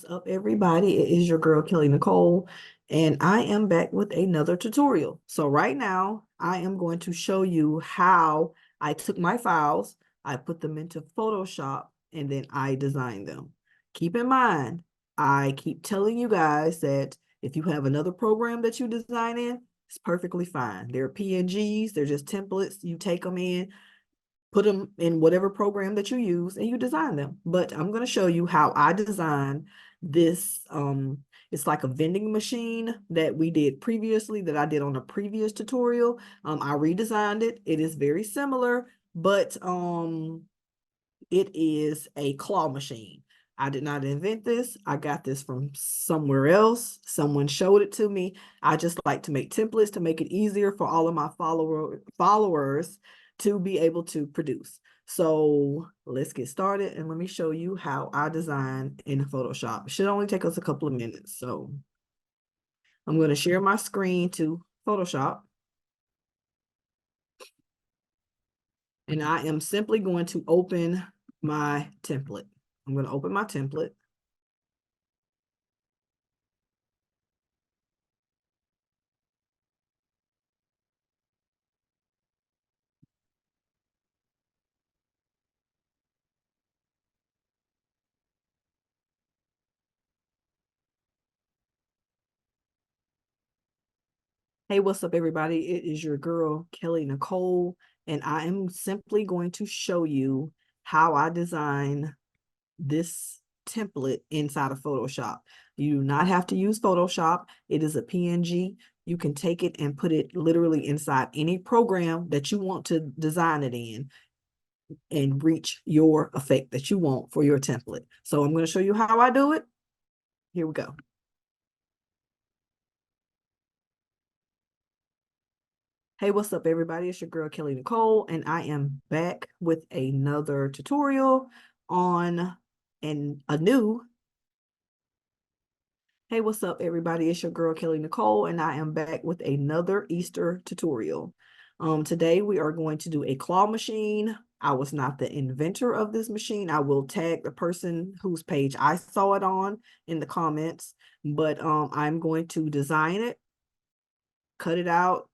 What's up, everybody? It is your girl, Kelly Nicole, and I am back with another tutorial. So right now, I am going to show you how I took my files, I put them into Photoshop, and then I designed them. Keep in mind, I keep telling you guys that if you have another program that you design in, it's perfectly fine. They're PNGs, they're just templates. You take them in, put them in whatever program that you use, and you design them. But I'm going to show you how I design this. It's like a vending machine that we did previously, that I did on a previous tutorial. I redesigned it. It is very similar, but it is a claw machine. I did not invent this. I got this from somewhere else. Someone showed it to me. I just like to make templates to make it easier for all of my followers to be able to produce. So let's get started, and let me show you how I design in Photoshop. It should only take us a couple of minutes. So I'm going to share my screen to Photoshop, and I am simply going to open my template. I'm going to open my template. Hey, what's up, everybody? It is your girl, Kelly Nicole, and I am simply going to show you how I design this template inside of Photoshop. You do not have to use Photoshop. It is a PNG. You can take it and put it literally inside any program that you want to design it in and reach your effect that you want for your template. So I'm going to show you how I do it. Here we go. Hey, what's up, everybody? It's your girl, Kelly Nicole, and I am back with another tutorial on a new. Hey, what's up, everybody? It's your girl, Kelly Nicole, and I am back with another Easter tutorial. Today we are going to do a claw machine. I was not the inventor of this machine. I will tag the person whose page I saw it on in the comments, but I'm going to design it, cut it out,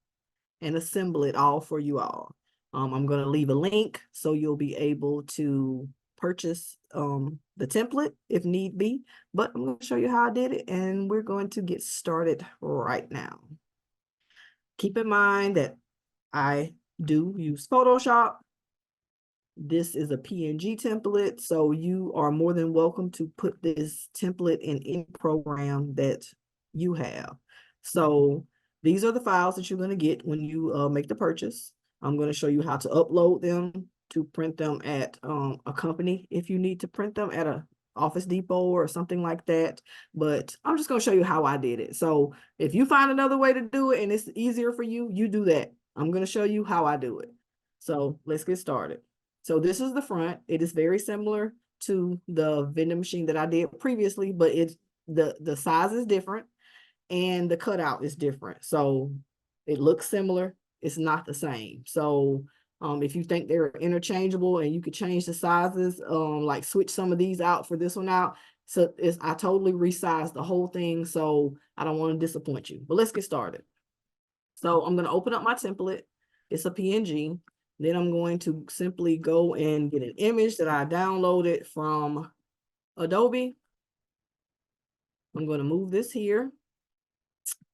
and assemble it all for you all. I'm going to leave a link so you'll be able to purchase the template if need be, but I'm going to show you how I did it, and we're going to get started right now. Keep in mind that I do use Photoshop. This is a PNG template, so you are more than welcome to put this template in any program that you have. So these are the files that you're going to get when you make the purchase. I'm going to show you how to upload them to print them at a company if you need to print them at a Office Depot or something like that. But I'm just going to show you how I did it. So if you find another way to do it and it's easier for you, you do that. I'm going to show you how I do it. So let's get started. So this is the front. It is very similar to the vending machine that I did previously, but it's the size is different and the cutout is different. So it looks similar. It's not the same. So if you think they're interchangeable and you could change the sizes, like switch some of these out for this one out. So I totally resized the whole thing. So I don't want to disappoint you, but let's get started. So I'm going to open up my template. It's a PNG. Then I'm going to simply go and get an image that I downloaded from Adobe. I'm going to move this here.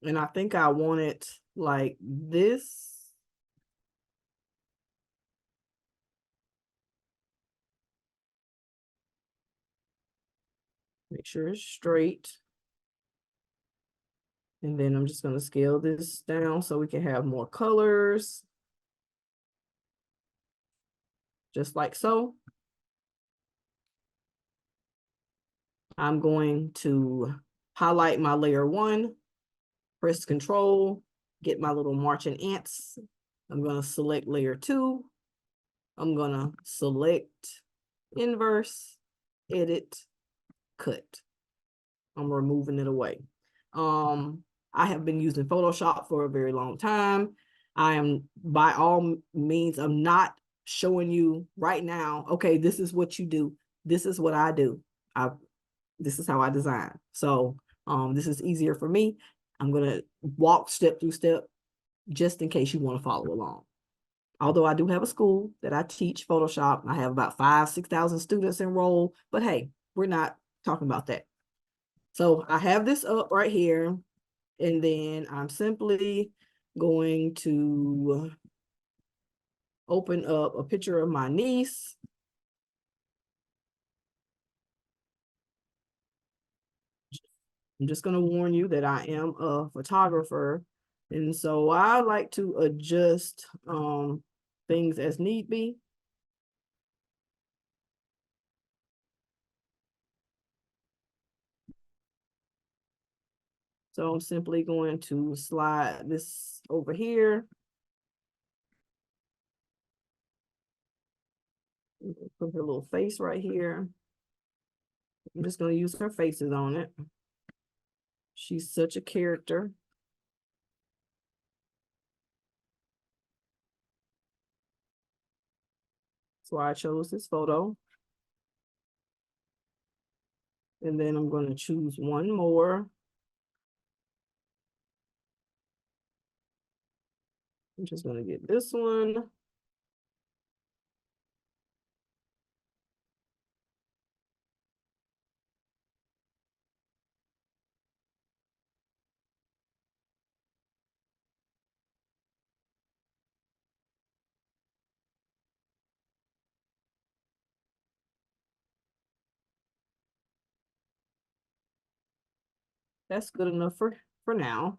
And I think I want it like this. Make sure it's straight. And then I'm just going to scale this down so we can have more colors. Just like so. I'm going to highlight my layer 1, press Control, get my little marching ants. I'm going to select layer 2. I'm going to select inverse, edit, cut. I'm removing it away. I have been using Photoshop for a very long time. I am, by all means, I'm not showing you right now, okay, this is what you do. This is what I do. this is how I design. So this is easier for me. I'm gonna walk step through step just in case you want to follow along. Although I do have a school that I teach Photoshop. I have about 6,000 students enrolled, but hey, we're not talking about that. So I have this up right here, and then I'm simply going to open up a picture of my niece. I'm just going to warn you that I am a photographer, and so I like to adjust things as need be. So I'm simply going to slide this over here. Put her little face right here. I'm just going to use her faces on it. She's such a character. That's why I chose this photo. And then I'm going to choose one more. I'm just going to get this one. That's good enough for now.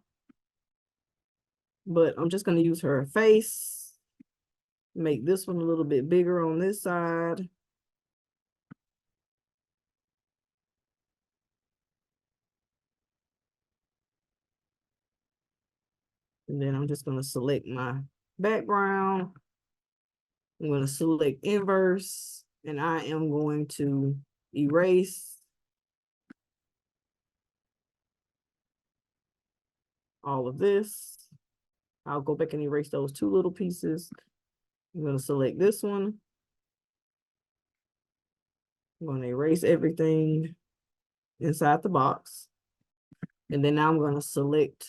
But I'm just going to use her face. Make this one a little bit bigger on this side. And then I'm just going to select my background. I'm going to select inverse, and I am going to erase all of this. I'll go back and erase those two little pieces. I'm going to select this one. I'm going to erase everything inside the box. And then now I'm going to select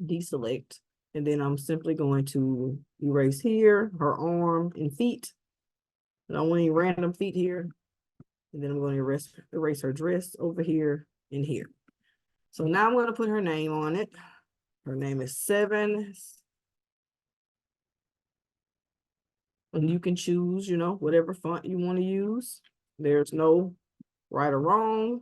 deselect. And then I'm simply going to erase here, her arm and feet. I don't want any random feet here. And then I'm going to erase her dress over here and here. So now I'm going to put her name on it. Her name is 7. And you can choose, you know, whatever font you want to use. There's no right or wrong.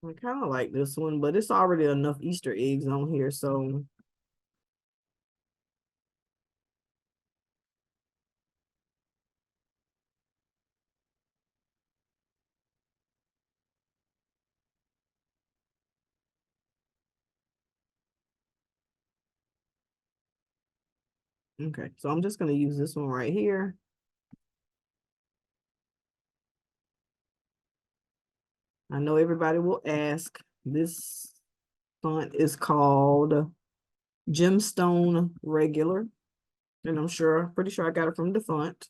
I kind of like this one, but it's already enough Easter eggs on here, so okay. So I'm just going to use this one right here. I know everybody will ask. This font is called Gemstone Regular, and pretty sure I got it from the font.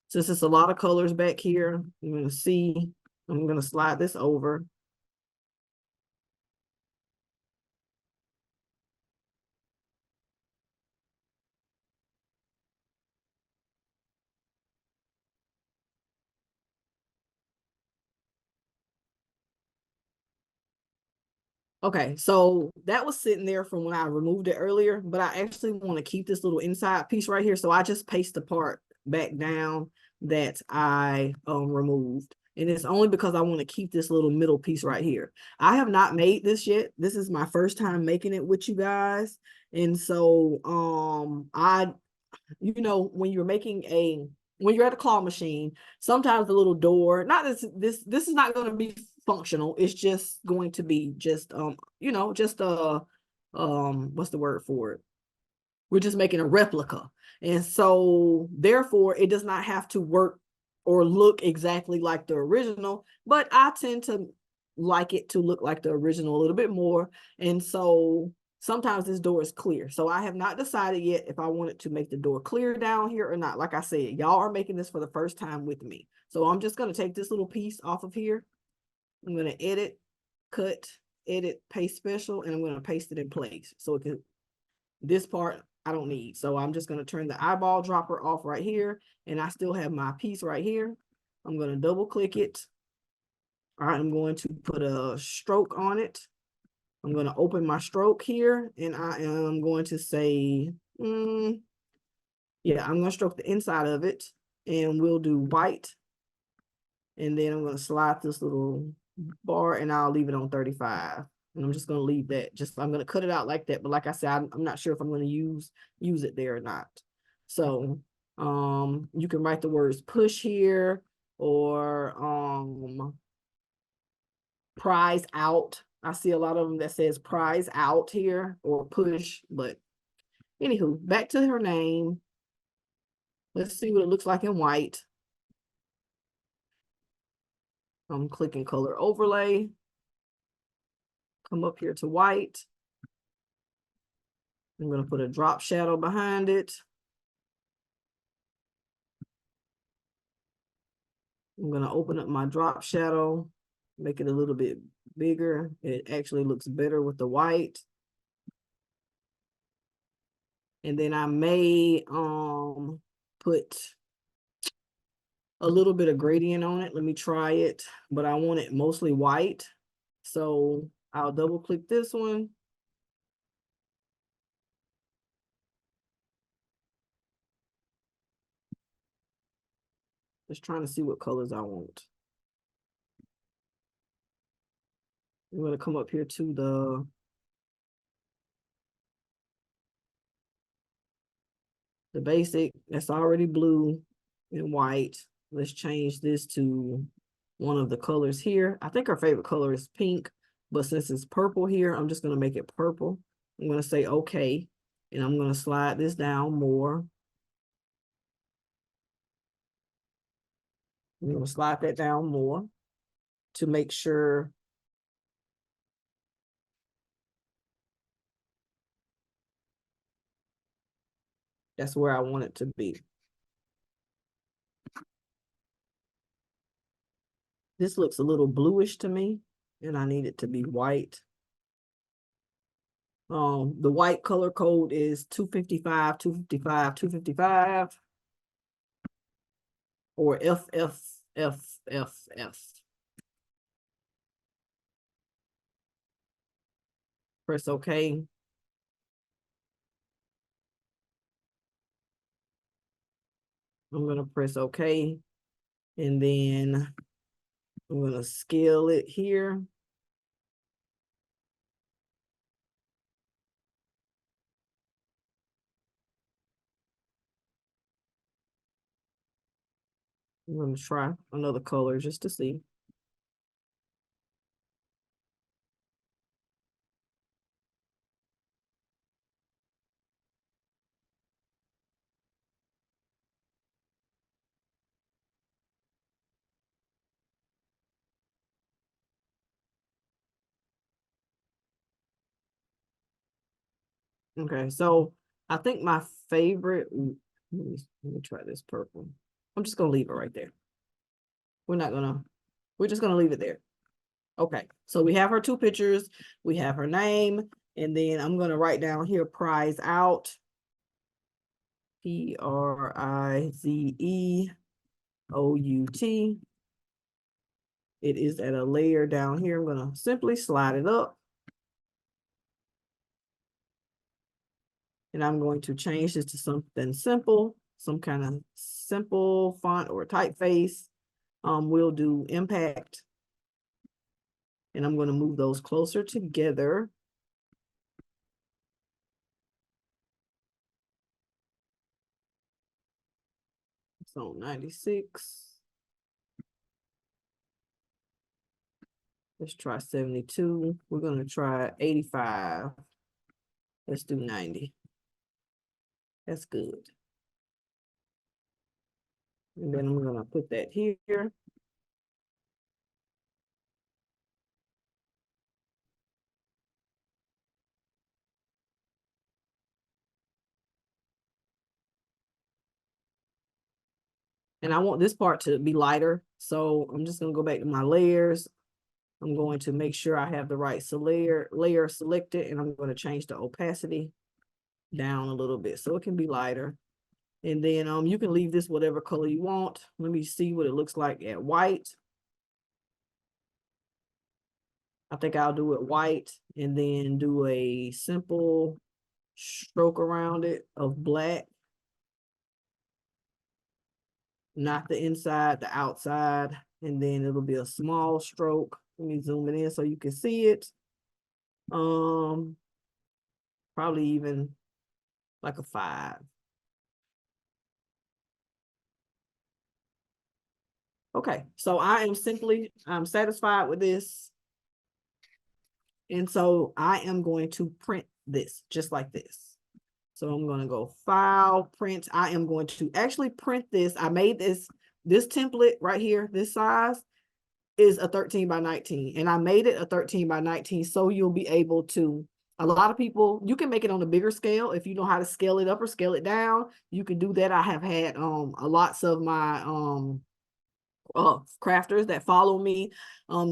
Since it's a lot of colors back here, you're going to see, I'm going to slide this over. Okay, so that was sitting there from when I removed it earlier, but I actually want to keep this little inside piece right here. So I just paste the part back down that I removed. And it's only because I want to keep this little middle piece right here. I have not made this yet. This is my first time making it with you guys. And so you know, when you're at a claw machine, sometimes the little door, not this is not going to be functional. It's just going to be just you know, just a what's the word for it? We're just making a replica. And so therefore it does not have to work or look exactly like the original, but I tend to like it to look like the original a little bit more. And so sometimes this door is clear. So I have not decided yet if I wanted to make the door clear down here or not. Like I said, y'all are making this for the first time with me. So I'm just going to take this little piece off of here. I'm going to edit, cut, edit, paste special, and I'm going to paste it in place. So it can, this part I don't need. So I'm just going to turn the eyeball dropper off right here. And I still have my piece right here. I'm going to double click it. All right, I'm going to put a stroke on it. I'm going to open my stroke here, and I am going to say, yeah, I'm going to stroke the inside of it, and we'll do white. And then I'm going to slide this little bar, and I'll leave it on 35. And I'm just going to leave that. I'm going to cut it out like that. But like I said, I'm not sure if I'm going to use it there or not. So you can write the words push here, or prize out. I see a lot of them that says prize out here, or push. But anywho, back to her name. Let's see what it looks like in white. I'm clicking color overlay. Come up here to white. I'm going to put a drop shadow behind it. I'm going to open up my drop shadow, make it a little bit bigger. It actually looks better with the white. And then I may put a little bit of gradient on it. Let me try it, but I want it mostly white. So I'll double click this one. Just trying to see what colors I want. I'm going to come up here to the basic. That's already blue and white. Let's change this to one of the colors here. I think our favorite color is pink, but since it's purple here, I'm just going to make it purple. I'm going to say okay, and I'm going to slide this down more. I'm going to slide that down more to make sure that's where I want it to be. This looks a little bluish to me, and I need it to be white. The white color code is 255, 255, 255, or FFFFF. Press OK. I'm going to press OK. And then I'm going to scale it here. I'm going to try another color just to see. Okay, so I think my favorite, let me try this purple. I'm just going to leave it right there. We're just going to leave it there. Okay, so we have her two pictures, we have her name, and then I'm going to write down here prize out. PRIZEOUT. It is at a layer down here. I'm going to simply slide it up. And I'm going to change this to something simple, some kind of simple font or typeface. We'll do impact. And I'm going to move those closer together. So 96. Let's try 72. We're gonna try 85. Let's do 90. That's good. And then I'm gonna put that here. And I want this part to be lighter. So I'm just gonna go back to my layers. I'm going to make sure I have the right layer selected, and I'm going to change the opacity down a little bit so it can be lighter. And then you can leave this whatever color you want. Let me see what it looks like at white. I think I'll do it white and then do a simple stroke around it of black. Not the inside, the outside. And then it'll be a small stroke. Let me zoom it in so you can see it. Probably even like a 5. Okay, so I'm satisfied with this. And so I am going to print this just like this. So I'm going to go file, print. I am going to actually print this. I made this template right here, this size is a 13 by 19. And I made it a 13 by 19 so you'll be able to, a lot of people, you can make it on a bigger scale. If you know how to scale it up or scale it down, you can do that. I have had lots of my crafters that follow me,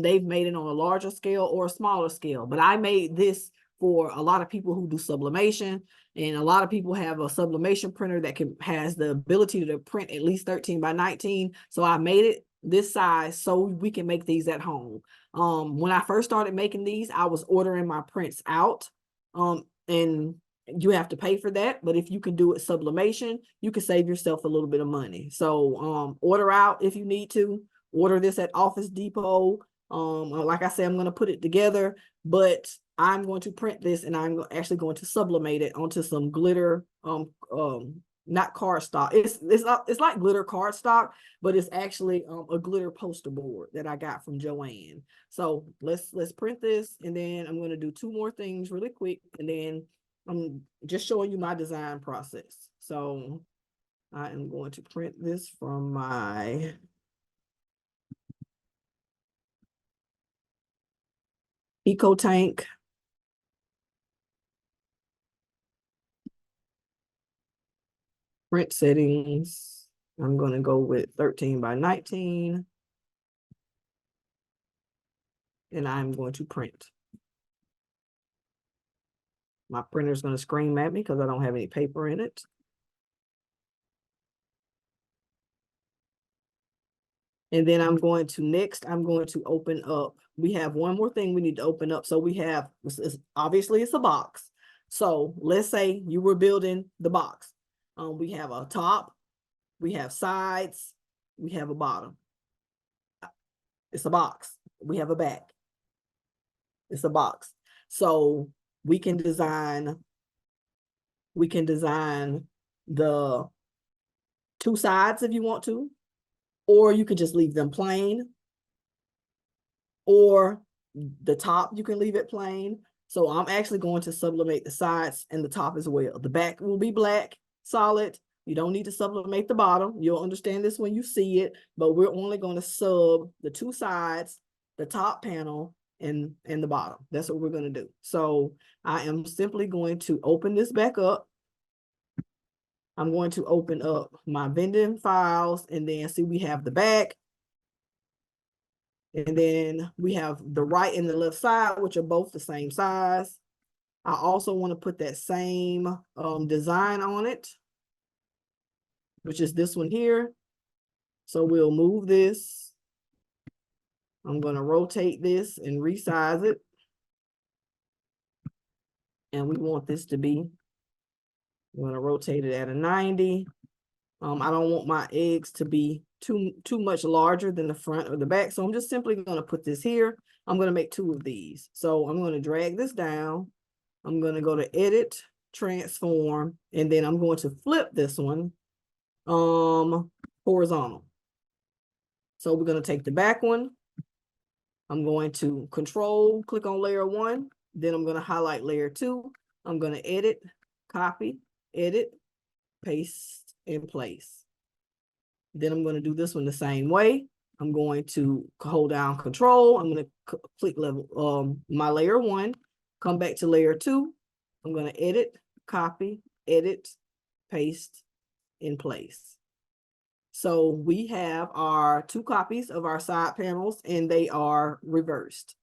they've made it on a larger scale or a smaller scale, but I made this for a lot of people who do sublimation, and a lot of people have a sublimation printer that has the ability to print at least 13 by 19. So I made it this size so we can make these at home. When I first started making these, I was ordering my prints out, and you have to pay for that. But if you can do it sublimation, you can save yourself a little bit of money. So order out if you need to. Order this at Office Depot. Like I said, I'm going to put it together, but I'm going to print this and I'm actually going to sublimate it onto some glitter, not cardstock. It's like glitter cardstock, but it's actually a glitter poster board that I got from Joanne. So let's print this, and then I'm going to do 2 more things really quick, and then I'm just showing you my design process. So I am going to print this from my Eco Tank. Print settings. I'm going to go with 13 by 19. And I'm going to print. My printer's going to scream at me because I don't have any paper in it. And then I'm going to open up. We have one more thing we need to open up. So we have, obviously it's a box. So let's say you were building the box. We have a top, we have sides, we have a bottom. It's a box. We have a back. It's a box. So we can design the 2 sides if you want to, or you could just leave them plain, or the top, you can leave it plain. So I'm actually going to sublimate the sides and the top as well. The back will be black, solid. You don't need to sublimate the bottom. You'll understand this when you see it, but we're only going to sub the 2 sides, the top panel, and the bottom. That's what we're going to do. So I am simply going to open this back up. I'm going to open up my vending files, and then see we have the back, and then we have the right and the left side, which are both the same size. I also want to put that same design on it, which is this one here. So we'll move this. I'm going to rotate this and resize it. And we want this to be, I'm going to rotate it at a 90. I don't want my eggs to be too much larger than the front or the back. So I'm just simply going to put this here. I'm going to make 2 of these. So I'm going to drag this down. I'm going to go to edit, transform, and then I'm going to flip this one horizontal. So we're going to take the back one, I'm going to control, click on layer 1. Then I'm going to highlight layer 2. I'm going to edit, copy, edit, paste, and place. Then I'm going to do this one the same way. I'm going to hold down control. I'm going to click level my layer 1, come back to layer 2. I'm going to edit, copy, edit, paste, in place. So we have our 2 copies of our side panels and they are reversed.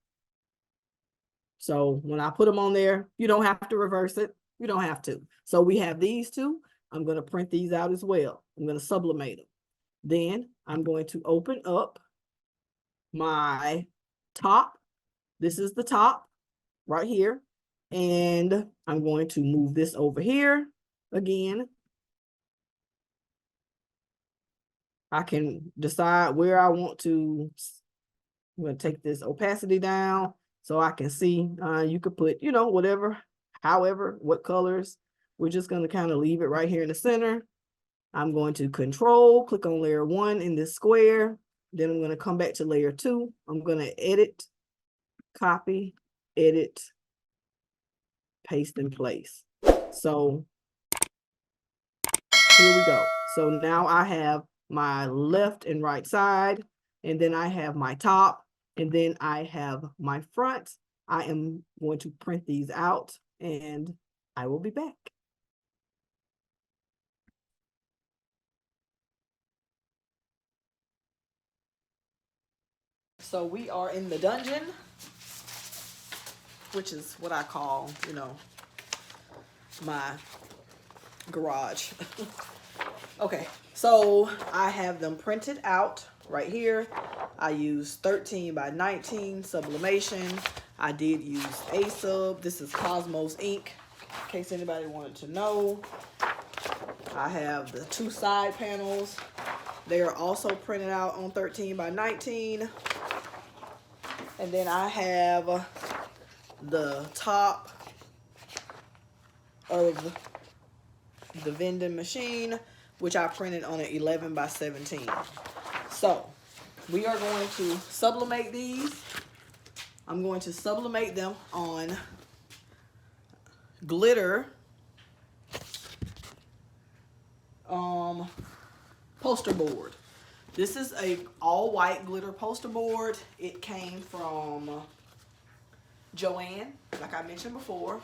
So when I put them on there, you don't have to reverse it. You don't have to. So we have these 2. I'm going to print these out as well. I'm going to sublimate them. Then I'm going to open up my top. This is the top right here. And I'm going to move this over here again. I can decide where I want to. I'm going to take this opacity down so I can see. You could put, you know, whatever, however, what colors. We're just going to kind of leave it right here in the center. I'm going to control, click on layer 1 in this square. Then I'm going to come back to layer 2. I'm going to edit, copy, edit, paste in place. So here we go. So now I have my left and right side, and then I have my top, and then I have my front. I am going to print these out, and I will be back. So we are in the dungeon, which is what I call, you know, my garage. Okay, so I have them printed out right here. I used 13 by 19 sublimation. I did use a sub. This is Cosmos ink, in case anybody wanted to know. I have the 2 side panels. They are also printed out on 13 by 19. And then I have the top of the vending machine, which I printed on an 11 by 17. So we are going to sublimate these. I'm going to sublimate them on glitter poster board. This is a all white glitter poster board. It came from Joann, like I mentioned before.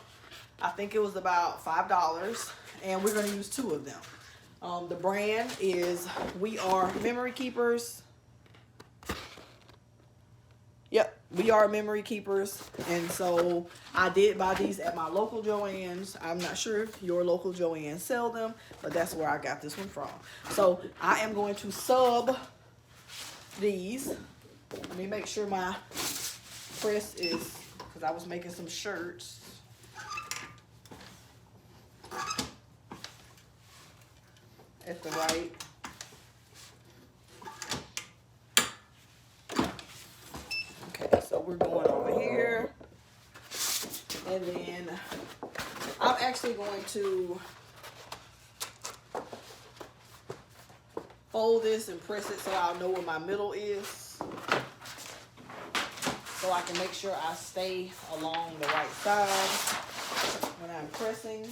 I think it was about $5, and we're going to use 2 of them. The brand is We Are Memory Keepers. Yep, We Are Memory Keepers. And so I did buy these at my local Joann's. I'm not sure if your local Joann sell them, but that's where I got this one from. So I am going to sub these. Let me make sure my press is, because I was making some shirts. At the right. Okay, so we're going over here. And then I'm actually going to fold this and press it so I'll know where my middle is. So I can make sure I stay along the right side when I'm pressing.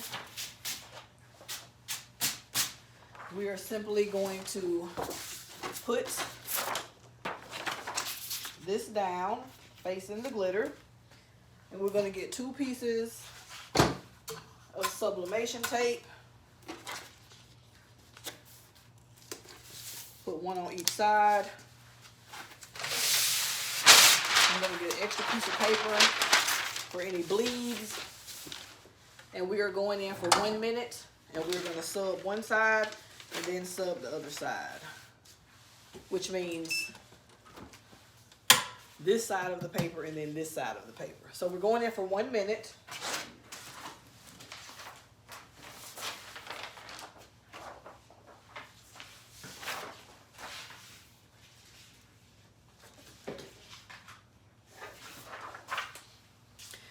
We are simply going to put this down, facing the glitter, and we're going to get 2 pieces of sublimation tape. Put 1 on each side. I'm going to get an extra piece of paper for any bleeds. And we are going in for 1 minute, and we're going to sub one side and then sub the other side, which means this side of the paper and then this side of the paper. So we're going in for 1 minute.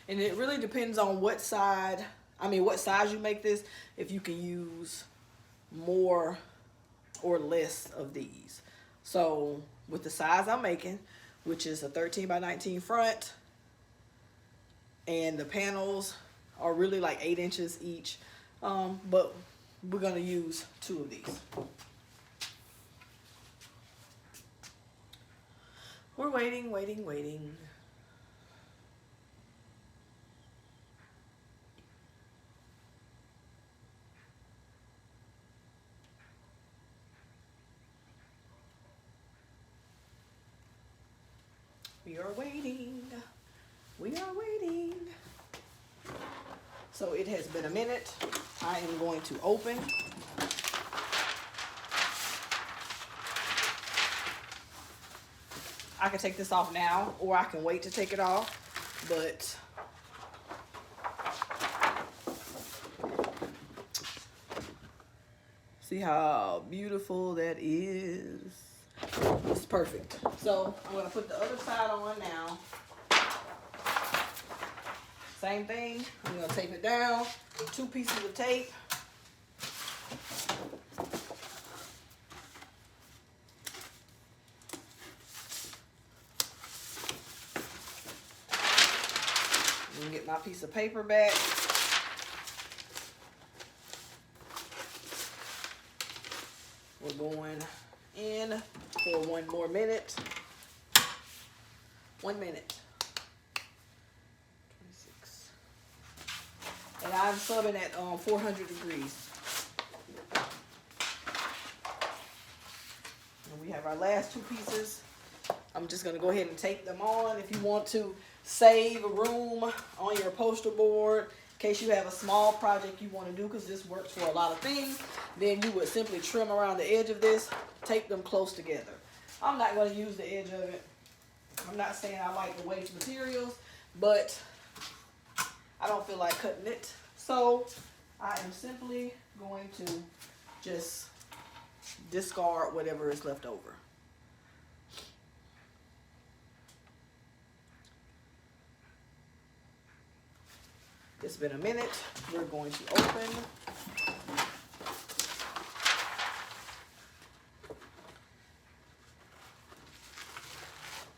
And it really depends on what side, what size you make this, if you can use more or less of these. So with the size I'm making, which is a 13 by 19 front. And the panels are really like 8 inches each. But we're gonna use 2 of these. We're waiting, waiting, waiting. We are waiting. We are waiting. So it has been a minute. I am going to open. I can take this off now, or I can wait to take it off, but see how beautiful that is. It's perfect. So I'm gonna put the other side on now. Same thing, I'm gonna tape it down, 2 pieces of tape. I'm gonna get my piece of paper back. We're going in for 1 more minute. 1 minute. 26. And I'm subbing at 400 degrees. And we have our last 2 pieces. I'm just gonna go ahead and tape them on. If you want to save room on your poster board, in case you have a small project you want to do, because this works for a lot of things, then you would simply trim around the edge of this, tape them close together. I'm not going to use the edge of it. I'm not saying I like to waste materials, but I don't feel like cutting it. So I am simply going to just discard whatever is left over. It's been a minute. We're going to open.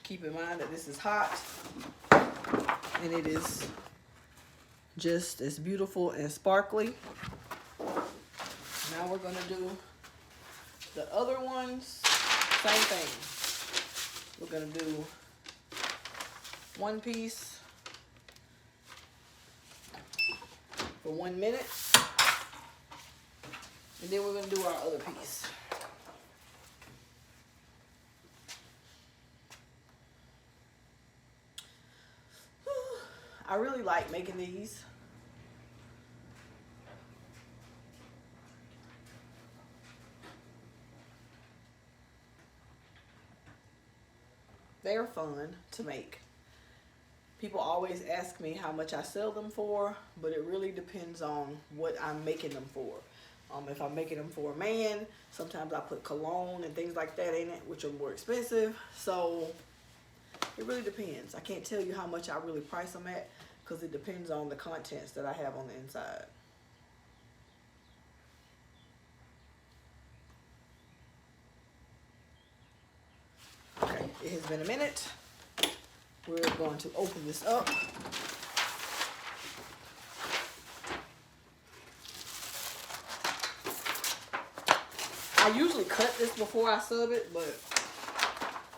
Keep in mind that this is hot and it is just as beautiful and sparkly. Now we're going to do the other ones. Same thing. We're going to do 1 piece for 1 minute, and then we're going to do our other piece. I really like making these. They're fun to make. People always ask me how much I sell them for, but it really depends on what I'm making them for. If I'm making them for a man, sometimes I put cologne and things like that in it, which are more expensive. So it really depends. I can't tell you how much I really price them at, because it depends on the contents that I have on the inside. Okay, it has been a minute. We're going to open this up. I usually cut this before I sub it, but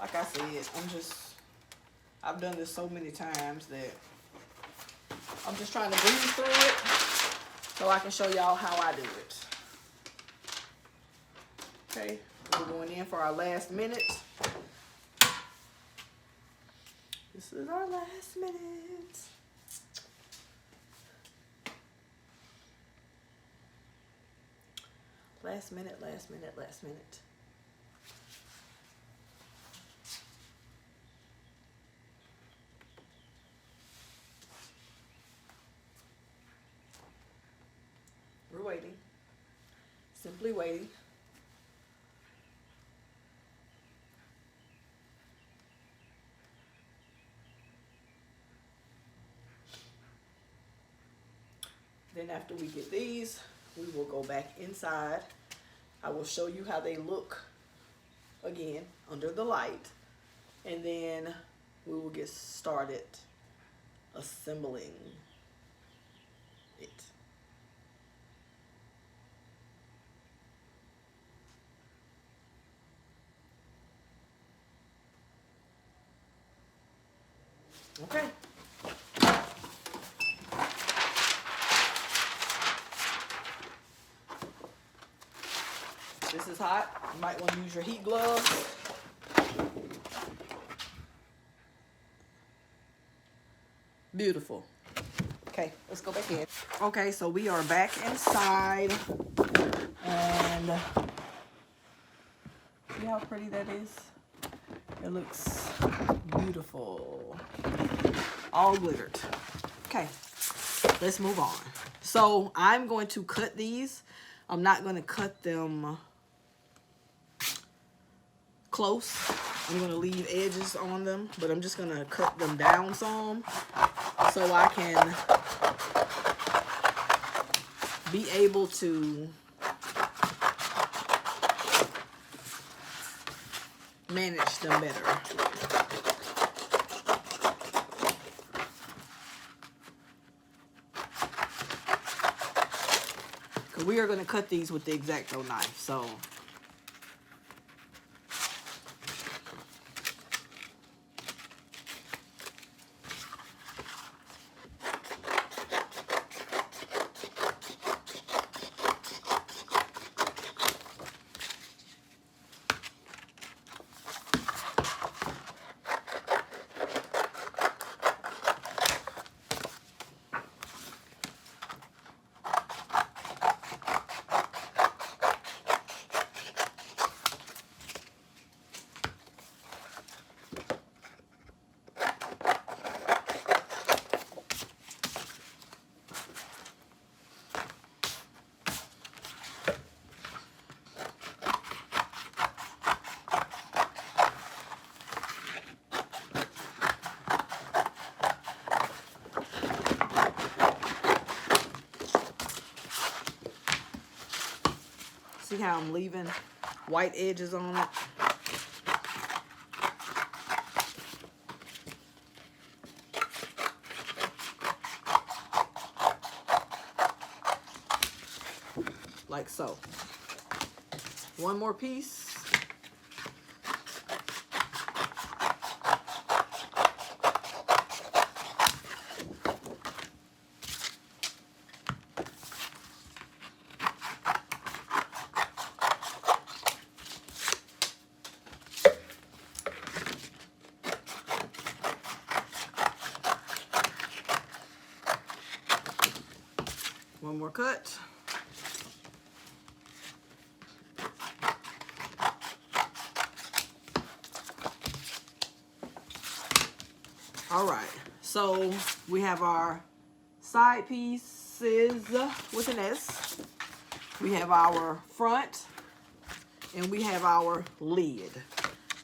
like I said, I've done this so many times that I'm just trying to breeze through it so I can show y'all how I do it. Okay, we're going in for our last minute. This is our last minute. Last minute, last minute, last minute. We're waiting. Simply waiting. Then after we get these, we will go back inside. I will show you how they look again under the light. and then we will get started assembling it. Okay. This is hot. You might want to use your heat gloves. Beautiful. Okay, let's go back in. Okay, so we are back inside. And see how pretty that is? It looks beautiful. All glittered. Okay, let's move on. So I'm going to cut these. I'm not going to cut them close. I'm going to leave edges on them, but I'm just going to cut them down some so I can be able to manage them better. Because we are going to cut these with the X-Acto knife, so see how I'm leaving white edges on it? Like so. One more piece. One more cut. All right, so we have our side pieces with an S. We have our front, and we have our lid.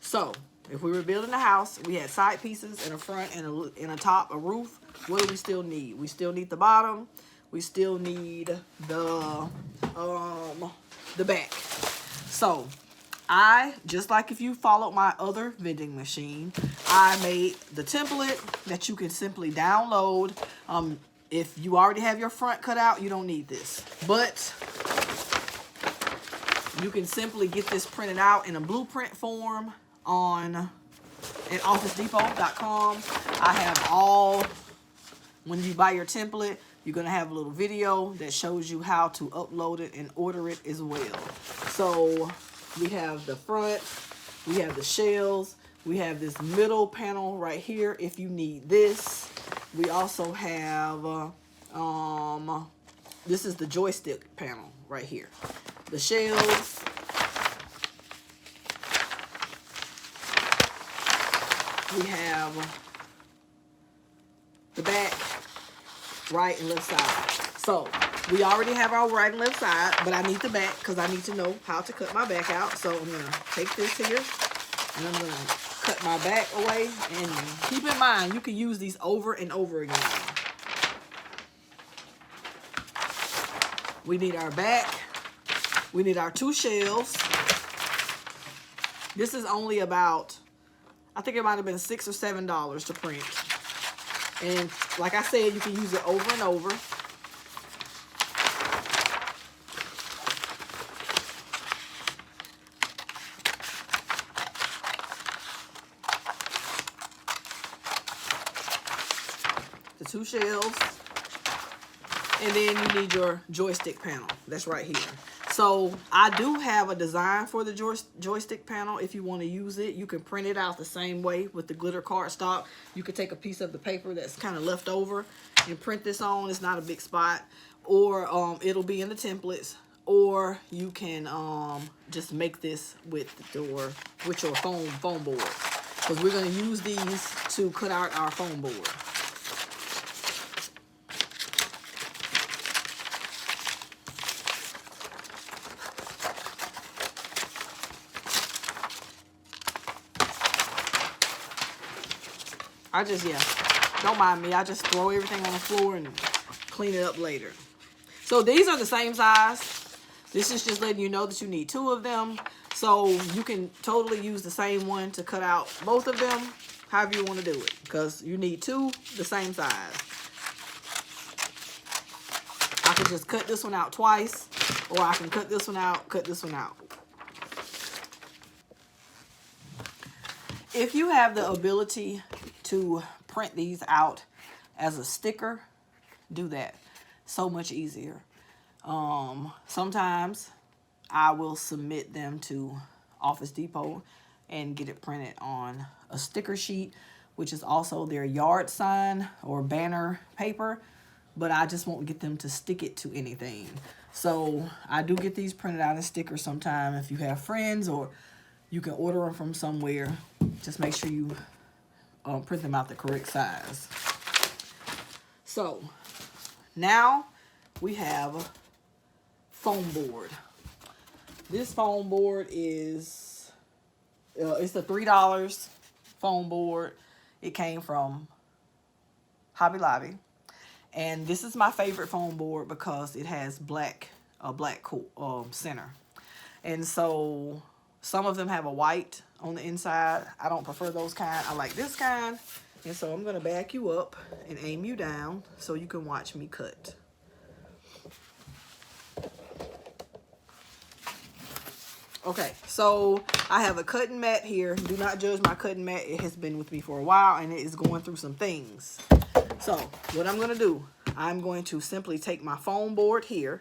So if we were building a house, we had side pieces and a front and a top, a roof. What do we still need? We still need the bottom. We still need the back. So I, just like if you followed my other vending machine, I made the template that you can simply download. If you already have your front cut out, you don't need this. But you can simply get this printed out in a blueprint form at OfficeDepot.com. I have all, when you buy your template, you're going to have a little video that shows you how to upload it and order it as well. So we have the front, we have the shells, we have this middle panel right here if you need this. We also have, this is the joystick panel right here. The shells. We have the back, right and left side. So we already have our right and left side, but I need the back because I need to know how to cut my back out. So I'm going to take this here and I'm going to cut my back away. And keep in mind, you can use these over and over again. We need our back. We need our two shells. This is only about I think it might have been $6 or $7 to print. And like I said, you can use it over and over. The 2 shells. And then you need your joystick panel. That's right here. So I do have a design for the joystick panel. If you want to use it, you can print it out the same way with the glitter cardstock. You could take a piece of the paper that's kind of left over and print this on. It's not a big spot. Or it'll be in the templates. Or you can just make this with your foam board. Because we're going to use these to cut out our foam board. Don't mind me. I just throw everything on the floor and clean it up later. So these are the same size. This is just letting you know that you need 2 of them. So you can totally use the same one to cut out both of them, however you want to do it. Because you need 2 the same size. I can just cut this one out twice, or I can cut this one out, cut this one out. If you have the ability to print these out as a sticker, do that. So much easier. Sometimes I will submit them to Office Depot and get it printed on a sticker sheet, which is also their yard sign or banner paper, but I just won't get them to stick it to anything. So I do get these printed out as stickers sometime. If you have friends or you can order them from somewhere, just make sure you print them out the correct size. So now we have foam board. This foam board is it's a $3 foam board. It came from Hobby Lobby, and this is my favorite foam board because it has black center, and so some of them have a white on the inside. I don't prefer those kind. I like this kind. And so I'm going to back you up and aim you down so you can watch me cut. Okay, so I have a cutting mat here. Do not judge my cutting mat. It has been with me for a while and it is going through some things. So what I'm going to do, I'm going to simply take my foam board here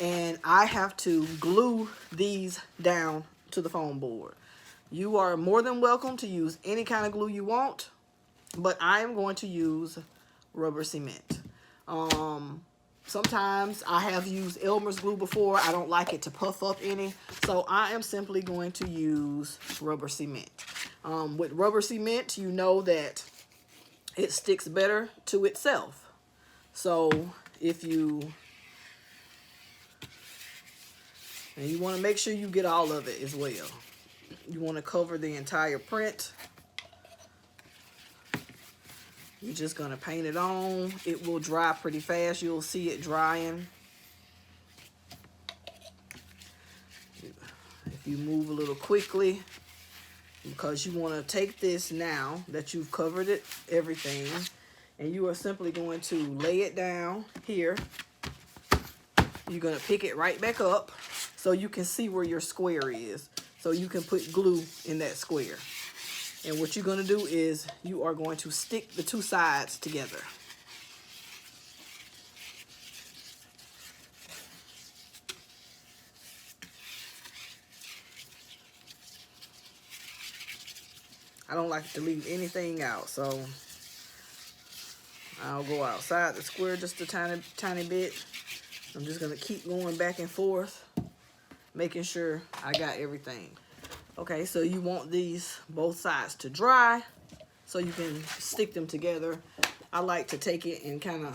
and I have to glue these down to the foam board. You are more than welcome to use any kind of glue you want, but I am going to use rubber cement. Sometimes I have used Elmer's glue before. I don't like it to puff up any, so I am simply going to use rubber cement. With rubber cement, you know that it sticks better to itself. So if you want to make sure you get all of it as well. You want to cover the entire print. You're just going to paint it on. It will dry pretty fast. You'll see it drying. If you move a little quickly, because you want to take this now that you've covered it, everything, and you are simply going to lay it down here. You're going to pick it right back up so you can see where your square is. So you can put glue in that square. And what you're going to do is you are going to stick the 2 sides together. I don't like to leave anything out, so I'll go outside the square just a tiny bit. I'm just going to keep going back and forth, making sure I got everything. Okay, so you want these both sides to dry so you can stick them together. I like to take it and kind of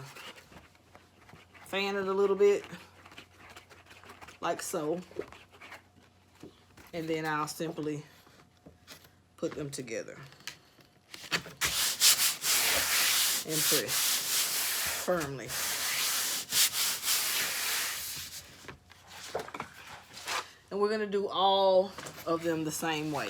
fan it a little bit, like so. And then I'll simply put them together and press firmly. And we're going to do all of them the same way.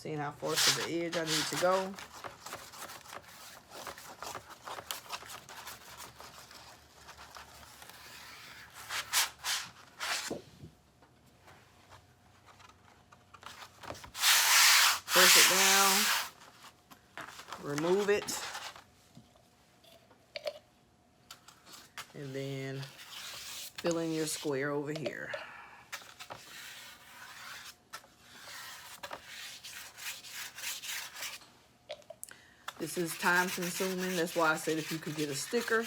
Seeing how far to the edge I need to go. Press it down, remove it, and then fill in your square over here. This is time consuming. That's why I said if you could get a sticker,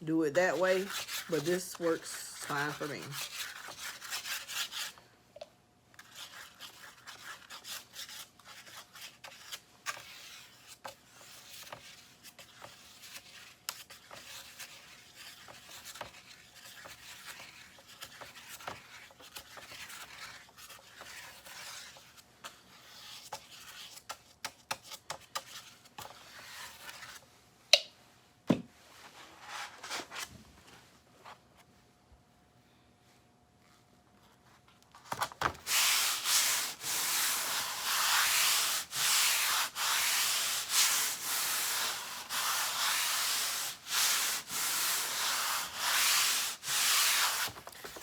do it that way. But this works fine for me.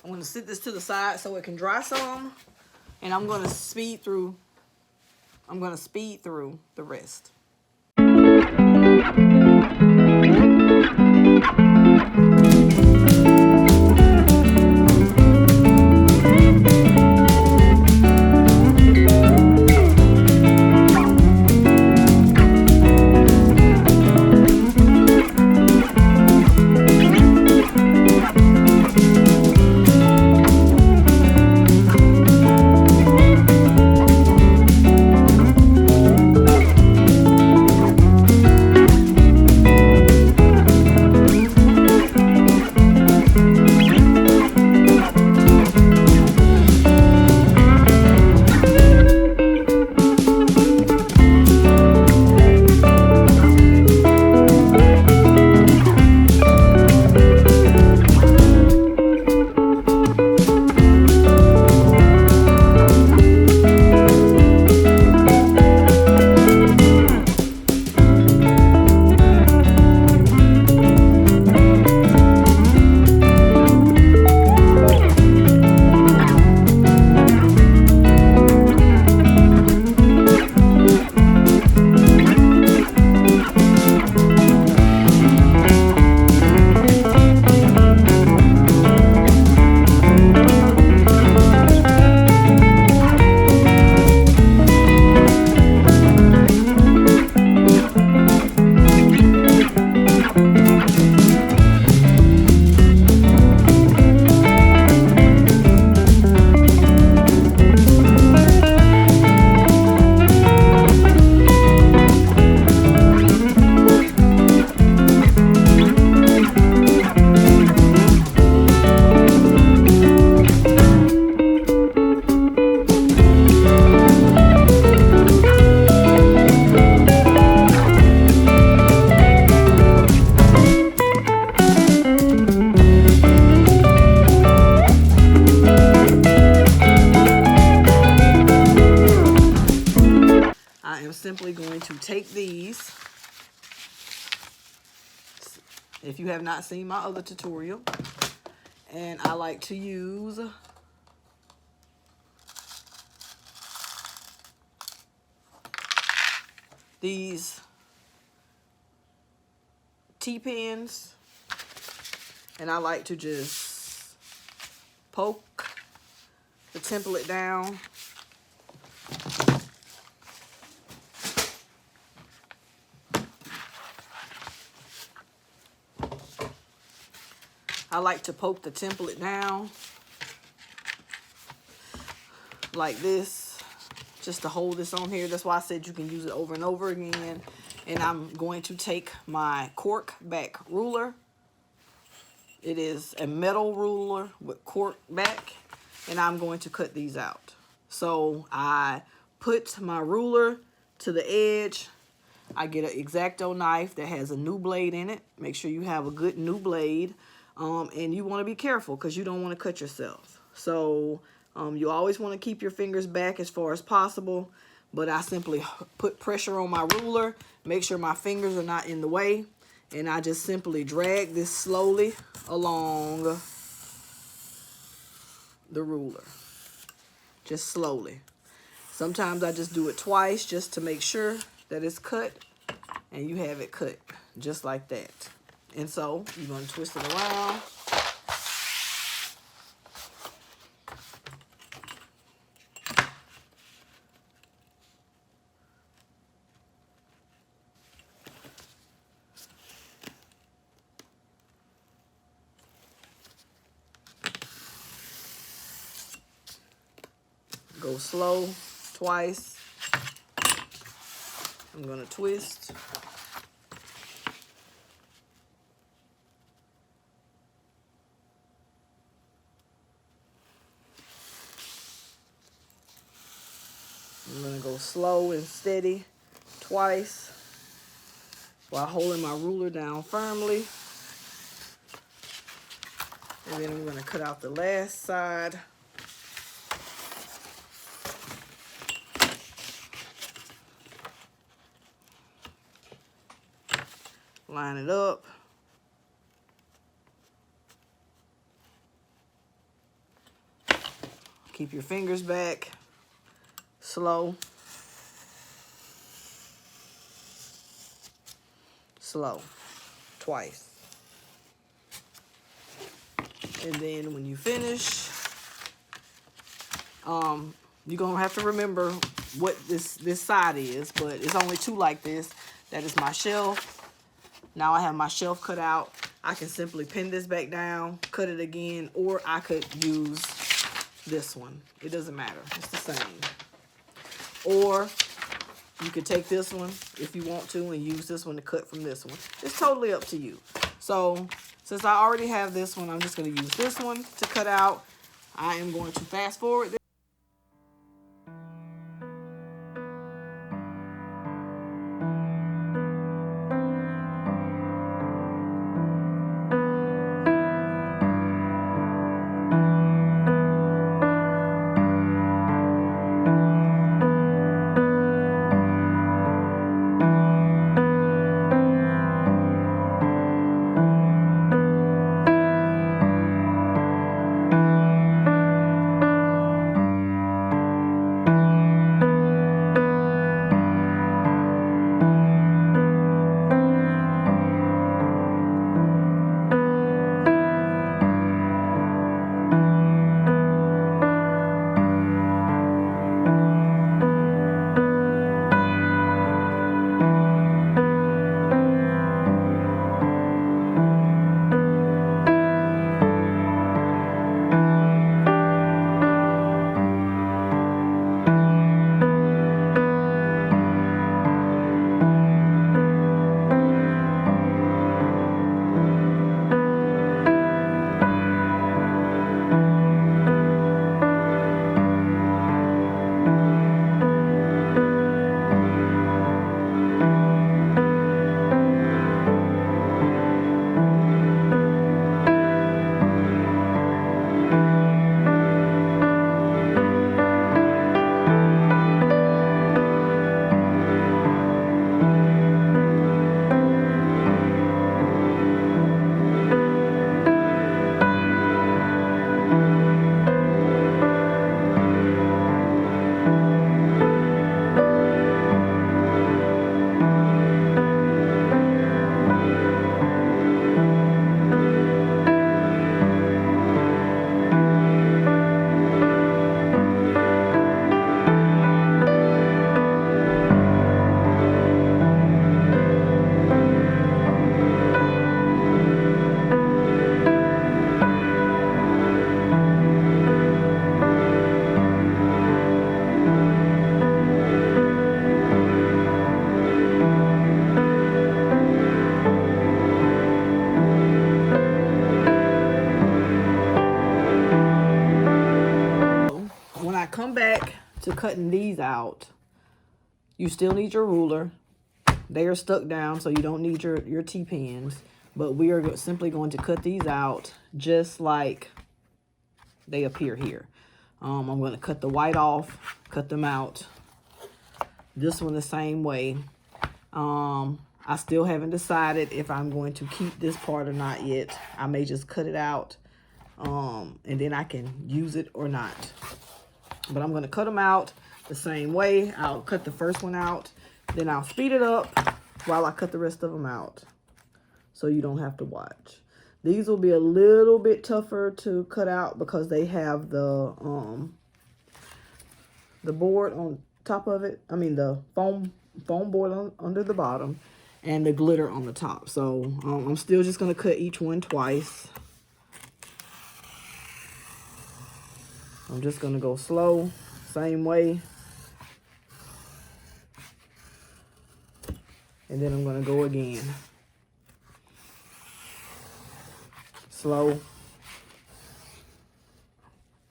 I'm going to sit this to the side so it can dry some, and I'm going to speed through the rest. Simply going to take these. If you have not seen my other tutorial, and I like to use these T-pins, and I like to just poke the template down. I like to poke the template down like this, just to hold this on here. That's why I said you can use it over and over again. And I'm going to take my cork back ruler. It is a metal ruler with cork back, and I'm going to cut these out. So I put my ruler to the edge. I get an X-Acto knife that has a new blade in it. Make sure you have a good new blade. And you want to be careful because you don't want to cut yourself. So You always want to keep your fingers back as far as possible, but I simply put pressure on my ruler, make sure my fingers are not in the way, and I just simply drag this slowly along the ruler, just slowly. Sometimes I just do it twice just to make sure that it's cut, and you have it cut just like that. And so you're going to twist it around. Go slow twice. I'm going to twist. I'm going to go slow and steady twice while holding my ruler down firmly. And then I'm going to cut out the last side. Line it up. Keep your fingers back. Slow. Slow. Twice. And then when you finish, you're gonna have to remember what this side is, but it's only two like this. That is my shelf. Now I have my shelf cut out. I can simply pin this back down, cut it again, or I could use this one. It doesn't matter. It's the same. Or you could take this one if you want to and use this one to cut from this one. It's totally up to you. So since I already have this one, I'm just going to use this one to cut out. I am going to fast forward this. Come back to cutting these out, you still need your ruler. They are stuck down, so you don't need your T-pins, but we are simply going to cut these out just like they appear here. I'm going to cut the white off, cut them out. This one the same way. I still haven't decided if I'm going to keep this part or not yet. I may just cut it out, and then I can use it or not. But I'm going to cut them out the same way. I'll cut the first one out, then I'll speed it up while I cut the rest of them out, so you don't have to watch. These will be a little bit tougher to cut out because they have the board on top of it. I mean the foam board under the bottom, and the glitter on the top. So I'm still just going to cut each one twice. I'm just going to go slow, same way. And then I'm going to go again. Slow.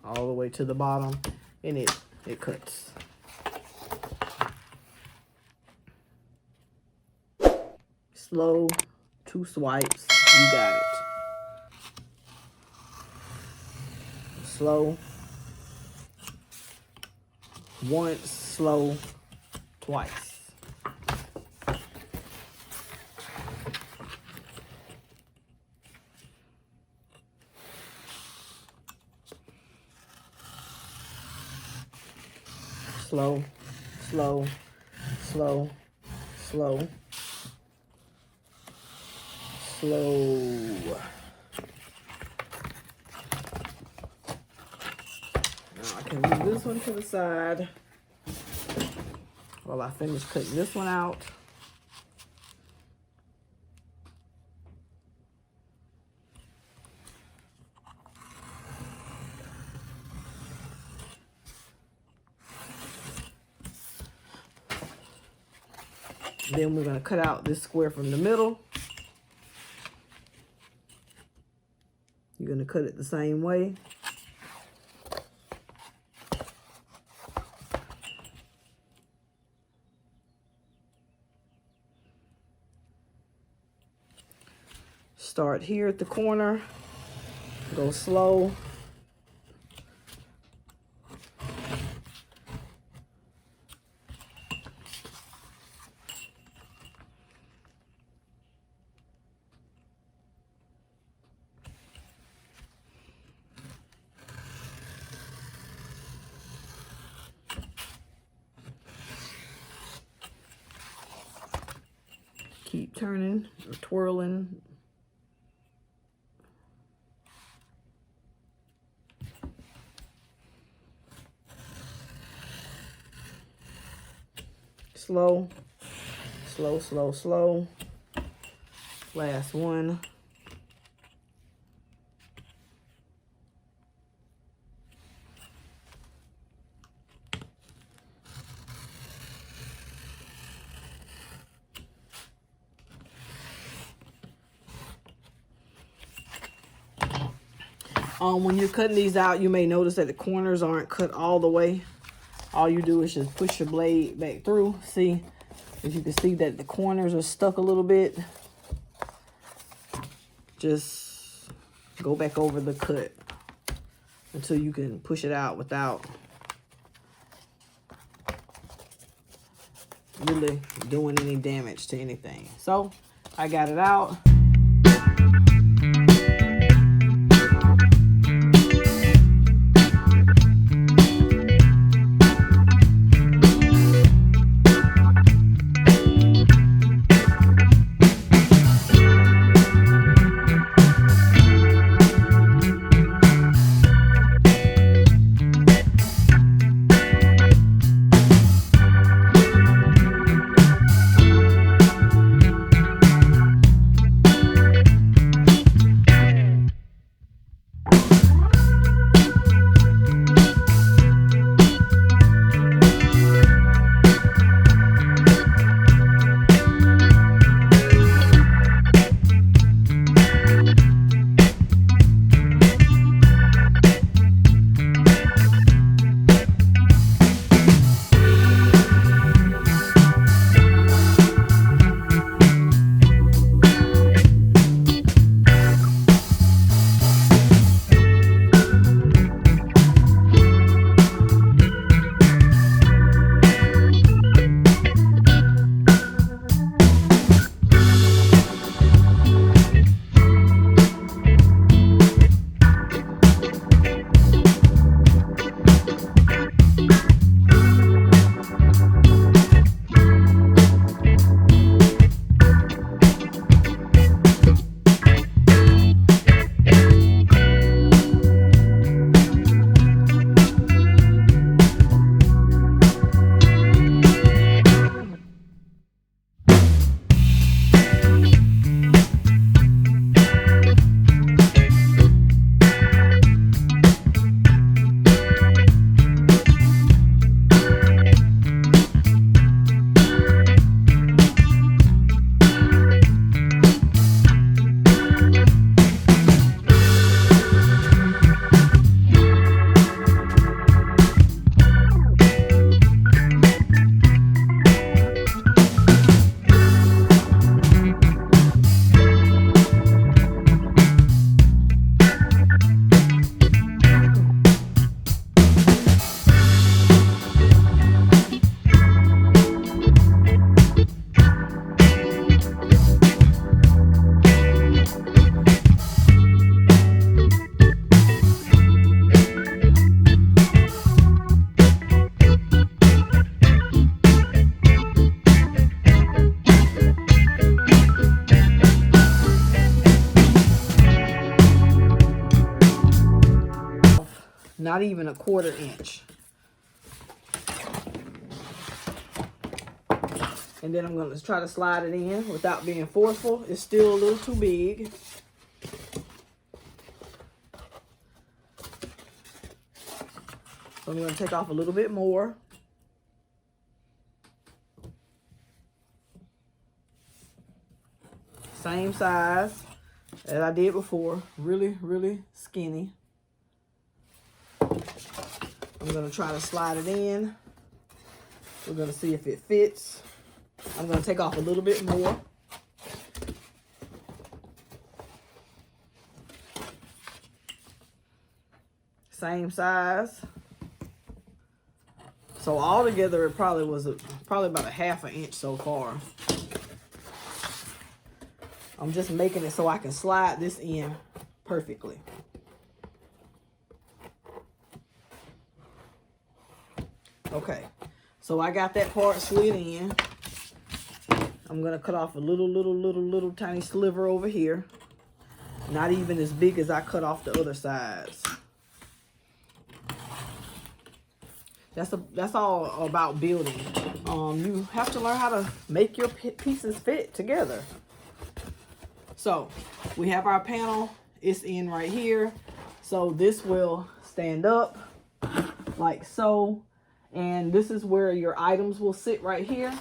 All the way to the bottom. And it cuts. Slow, 2 swipes, you got it. Slow, once, slow, twice. Slow, slow, slow, slow. Slow. Now I can move this one to the side while I finish cutting this one out. Then we're going to cut out this square from the middle. You're going to cut it the same way. Start here at the corner. Go slow. Keep turning or twirling. Slow, slow, slow, slow. Last one. When you're cutting these out, you may notice that the corners aren't cut all the way. All you do is just push your blade back through. See, if you can see that the corners are stuck a little bit, just go back over the cut until you can push it out without really doing any damage to anything. So I got it out. not even a 1/4 inch. And then I'm going to try to slide it in without being forceful. It's still a little too big. So I'm going to take off a little bit more. Same size as I did before. Really, really skinny. I'm going to try to slide it in. We're going to see if it fits. I'm going to take off a little bit more. Same size. So all together it probably was probably about a 1/2 inch so far. I'm just making it so I can slide this in perfectly. Okay, so I got that part slid in. I'm gonna cut off a little tiny sliver over here. Not even as big as I cut off the other sides. That's all about building. You have to learn how to make your pieces fit together. So we have our panel. It's in right here. So this will stand up like so. And this is where your items will sit right here.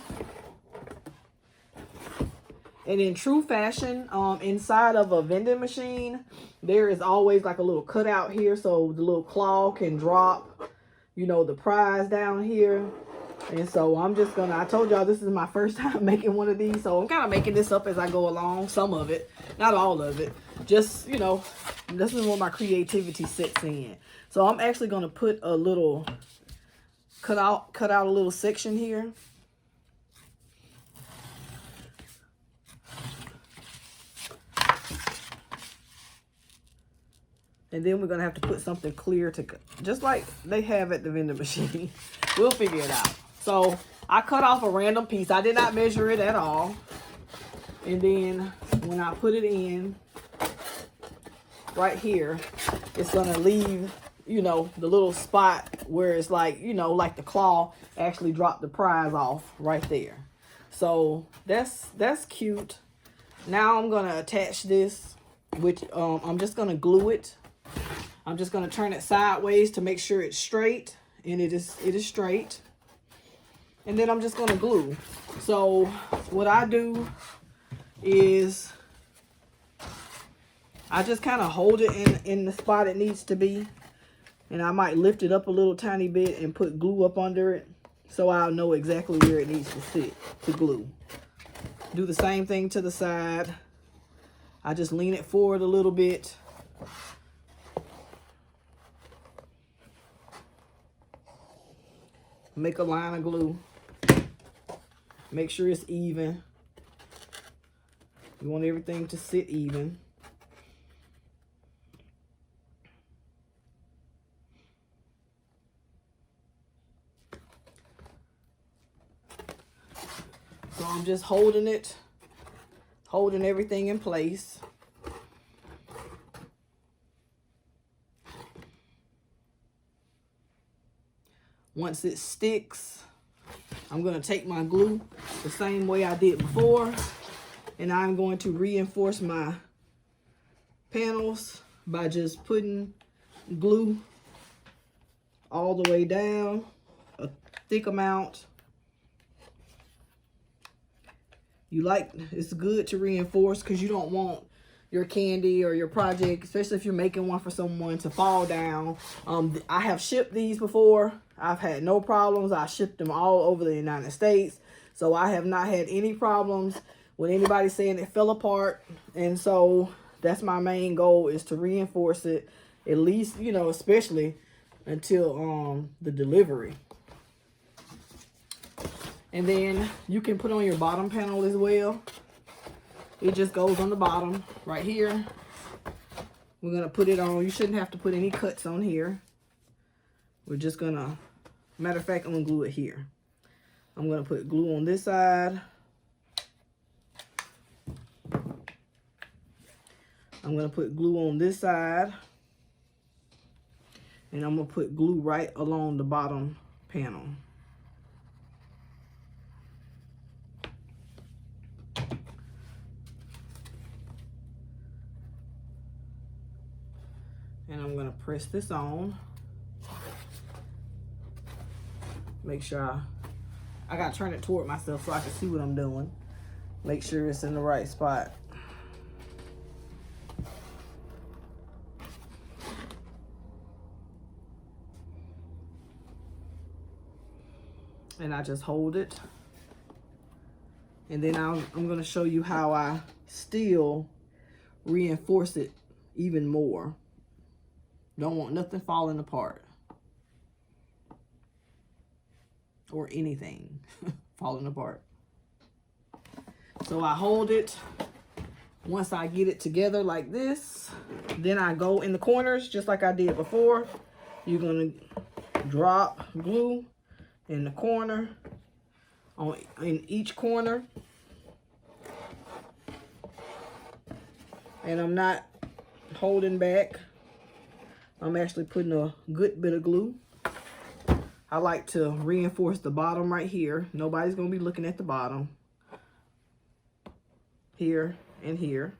And in true fashion, inside of a vending machine, there is always like a little cutout here so the little claw can drop, you know, the prize down here. And so I'm just gonna, I told y'all this is my first time making one of these, so I'm kind of making this up as I go along, some of it, not all of it. Just, you know, this is where my creativity sets in. So I'm actually gonna put a little, cut out a little section here. And then we're gonna have to put something clear to, just like they have at the vending machine. We'll figure it out. So I cut off a random piece. I did not measure it at all. And then when I put it in right here, it's gonna leave, you know, the little spot where it's like, you know, like the claw actually dropped the prize off right there. So that's cute. Now I'm gonna attach this, which I'm just gonna glue it. I'm just gonna turn it sideways to make sure it's straight, and it is straight. And then I'm just gonna glue. So what I do is I just kind of hold it in the spot it needs to be. And I might lift it up a little tiny bit and put glue up under it so I'll know exactly where it needs to sit to glue. Do the same thing to the side. I just lean it forward a little bit. Make a line of glue. Make sure it's even. You want everything to sit even. So I'm just holding it, holding everything in place. Once it sticks, I'm going to take my glue the same way I did before, and I'm going to reinforce my panels by just putting glue all the way down, a thick amount. It's good to reinforce because you don't want your candy or your project, especially if you're making one for someone, to fall down. I have shipped these before. I've had no problems. I shipped them all over the United States. So I have not had any problems with anybody saying it fell apart. And so that's my main goal, is to reinforce it, at least, you know, especially until the delivery. And then you can put on your bottom panel as well. It just goes on the bottom right here. We're going to put it on. You shouldn't have to put any cuts on here. We're just going to, matter of fact, I'm going to glue it here. I'm going to put glue on this side. I'm going to put glue on this side. And I'm gonna put glue right along the bottom panel. And I'm gonna press this on. Make sure I gotta turn it toward myself so I can see what I'm doing. Make sure it's in the right spot. And I just hold it. And then I'm gonna show you how I still reinforce it even more. Don't want nothing falling apart. Or anything falling apart. So I hold it. Once I get it together like this, then I go in the corners just like I did before. You're gonna drop glue in the corner, in each corner. And I'm not holding back. I'm actually putting a good bit of glue. I like to reinforce the bottom right here. Nobody's gonna be looking at the bottom. Here and here.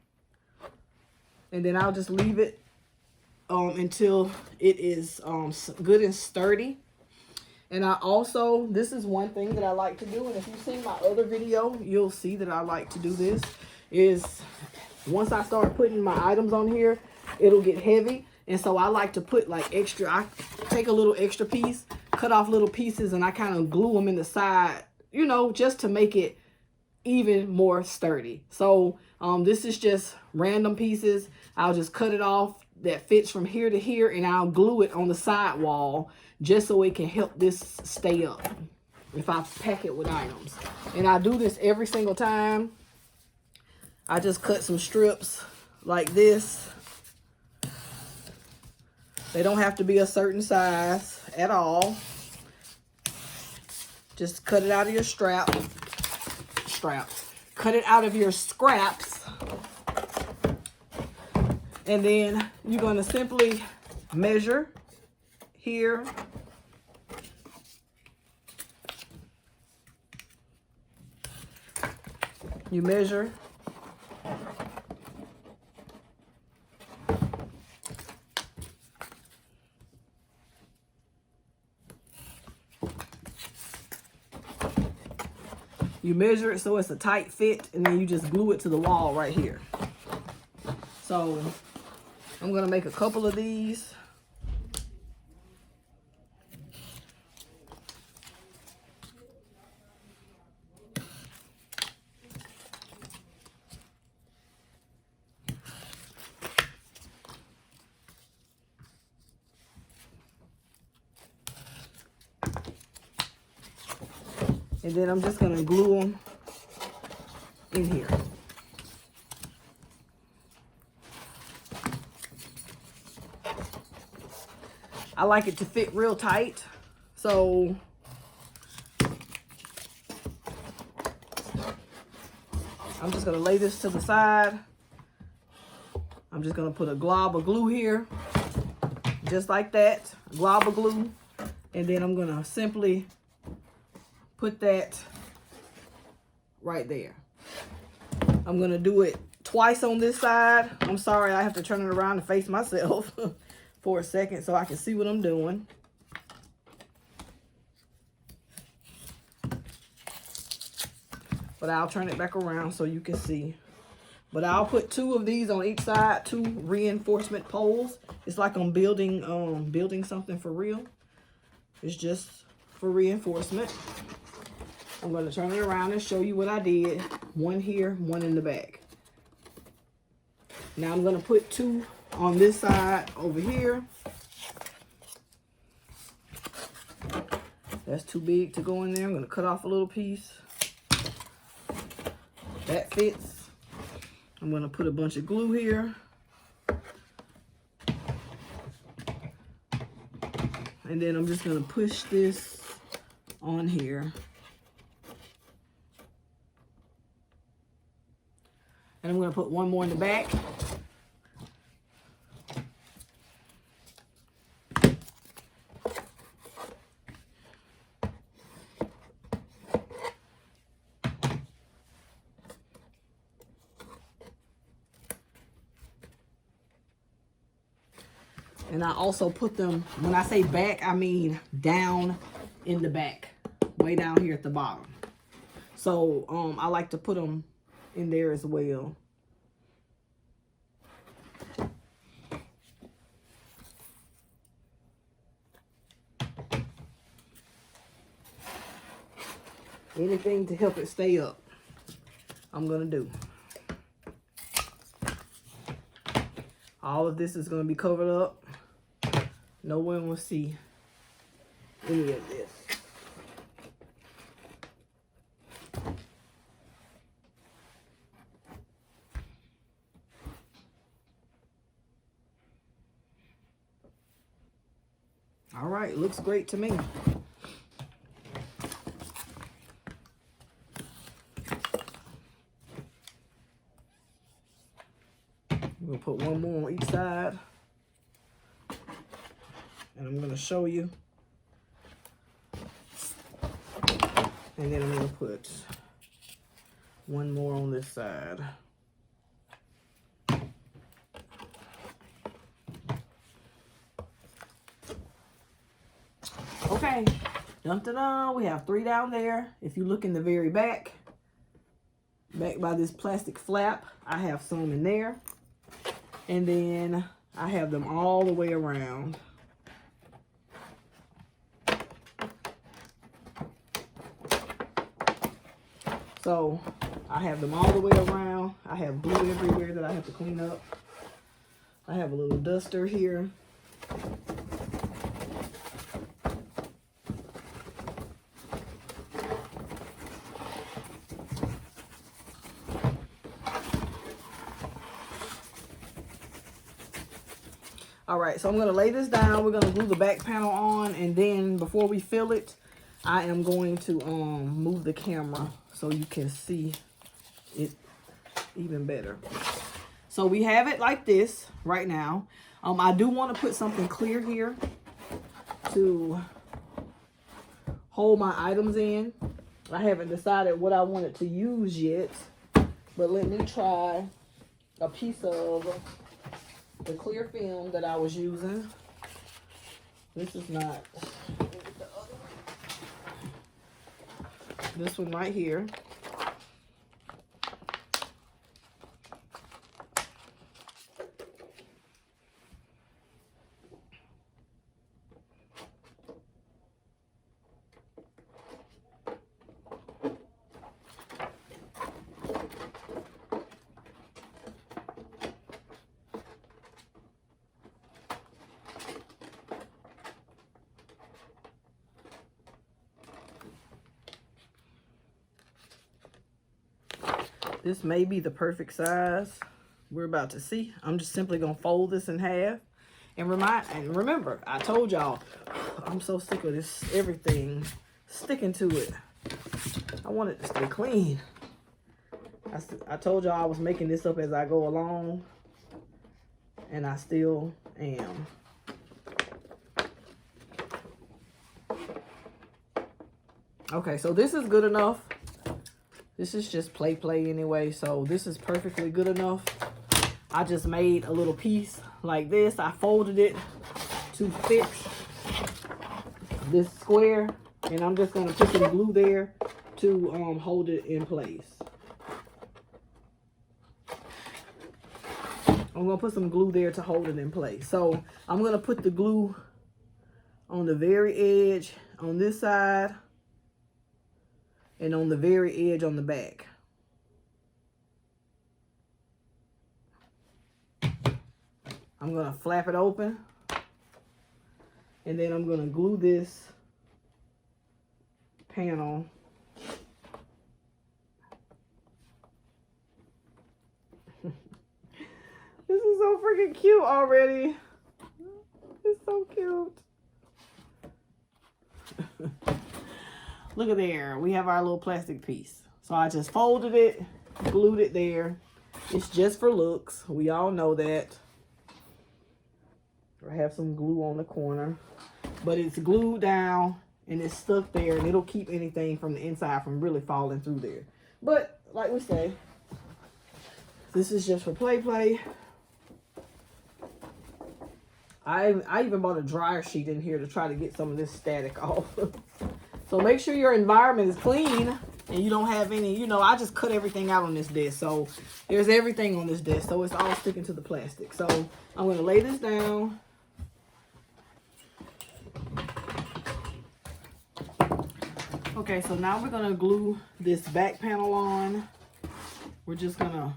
And then I'll just leave it until it is good and sturdy. And I also, this is one thing that I like to do, and if you've seen my other video, you'll see that I like to do this, is once I start putting my items on here, it'll get heavy. And so I like to put like extra, I take a little extra piece, cut off little pieces, and I kind of glue them in the side, you know, just to make it even more sturdy. So this is just random pieces. I'll just cut it off that fits from here to here, and I'll glue it on the side wall just so it can help this stay up if I pack it with items. And I do this every single time. I just cut some strips like this. They don't have to be a certain size at all. Just cut it out of your straps. Cut it out of your scraps. And then you're going to simply measure here. You measure. You measure it so it's a tight fit, and then you just glue it to the wall right here. So I'm gonna make a couple of these. And then I'm just gonna glue them in here. I like it to fit real tight, so I'm just gonna lay this to the side. I'm just gonna put a glob of glue here, just like that, a glob of glue, and then I'm gonna simply put that right there. I'm gonna do it twice on this side. I'm sorry, I have to turn it around and face myself for a second so I can see what I'm doing. But I'll turn it back around so you can see. But I'll put 2 of these on each side, 2 reinforcement poles. It's like I'm building something for real. It's just for reinforcement. I'm going to turn it around and show you what I did. 1 here, 1 in the back. Now I'm going to put 2 on this side over here. That's too big to go in there. I'm going to cut off a little piece. That fits. I'm going to put a bunch of glue here. And then I'm just going to push this on here. And I'm going to put 1 more in the back. And I also put them, when I say back, I mean down in the back, way down here at the bottom. So I like to put them in there as well. Anything to help it stay up, I'm gonna do. All of this is gonna be covered up. No one will see any of this. All right, looks great to me. We'll put one more on each side. And I'm going to show you. And then I'm going to put one more on this side. Okay, dun-dun-dun, we have 3 down there. If you look in the very back by this plastic flap, I have some in there. And then I have them all the way around. So I have them all the way around. I have glue everywhere that I have to clean up. I have a little duster here. All right, so I'm gonna lay this down. We're gonna glue the back panel on, and then before we fill it, I am going to move the camera so you can see it even better. So we have it like this right now. I do want to put something clear here to hold my items in. I haven't decided what I wanted to use yet, but let me try a piece of the clear film that I was using. This is not, this one right here. This may be the perfect size. We're about to see. I'm just simply gonna fold this in half. And remember, I told y'all, I'm so sick of this, everything sticking to it. I want it to stay clean. I told y'all I was making this up as I go along, and I still am. Okay, so this is good enough. This is just play anyway, so this is perfectly good enough. I just made a little piece like this. I folded it to fit this square, and I'm just gonna put some glue there to hold it in place. I'm gonna put some glue there to hold it in place. So I'm gonna put the glue on the very edge on this side, and on the very edge on the back. I'm gonna flap it open, and then I'm gonna glue this panel This is so freaking cute already. It's so cute. Look at there. We have our little plastic piece. So I just folded it, glued it there. It's just for looks. We all know that. I have some glue on the corner. But it's glued down and it's stuck there, and it'll keep anything from the inside from really falling through there. But like we say, this is just for play. I even bought a dryer sheet in here to try to get some of this static off. So make sure your environment is clean and you don't have any, you know, I just cut everything out on this desk. So there's everything on this desk. So it's all sticking to the plastic. So I'm going to lay this down. Okay, so now we're going to glue this back panel on. We're just going to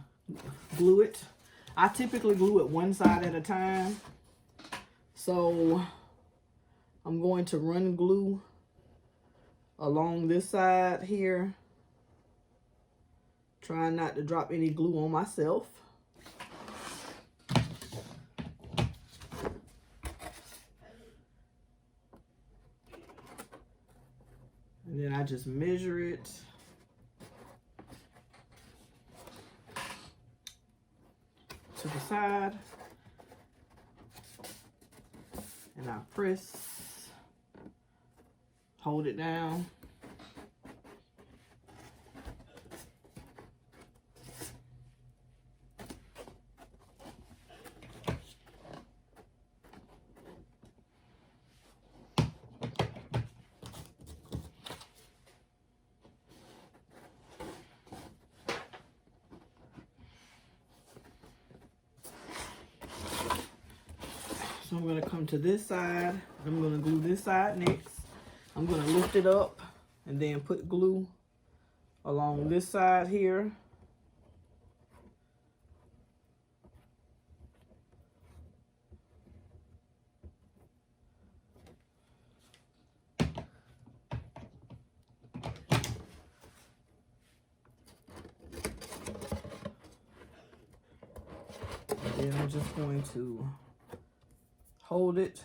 glue it. I typically glue it one side at a time. So I'm going to run glue along this side here. Trying not to drop any glue on myself. And then I just measure it. To the side. And I press, hold it down. So I'm going to come to this side. I'm going to glue this side next. I'm going to lift it up and then put glue along this side here. And then I'm just going to hold it.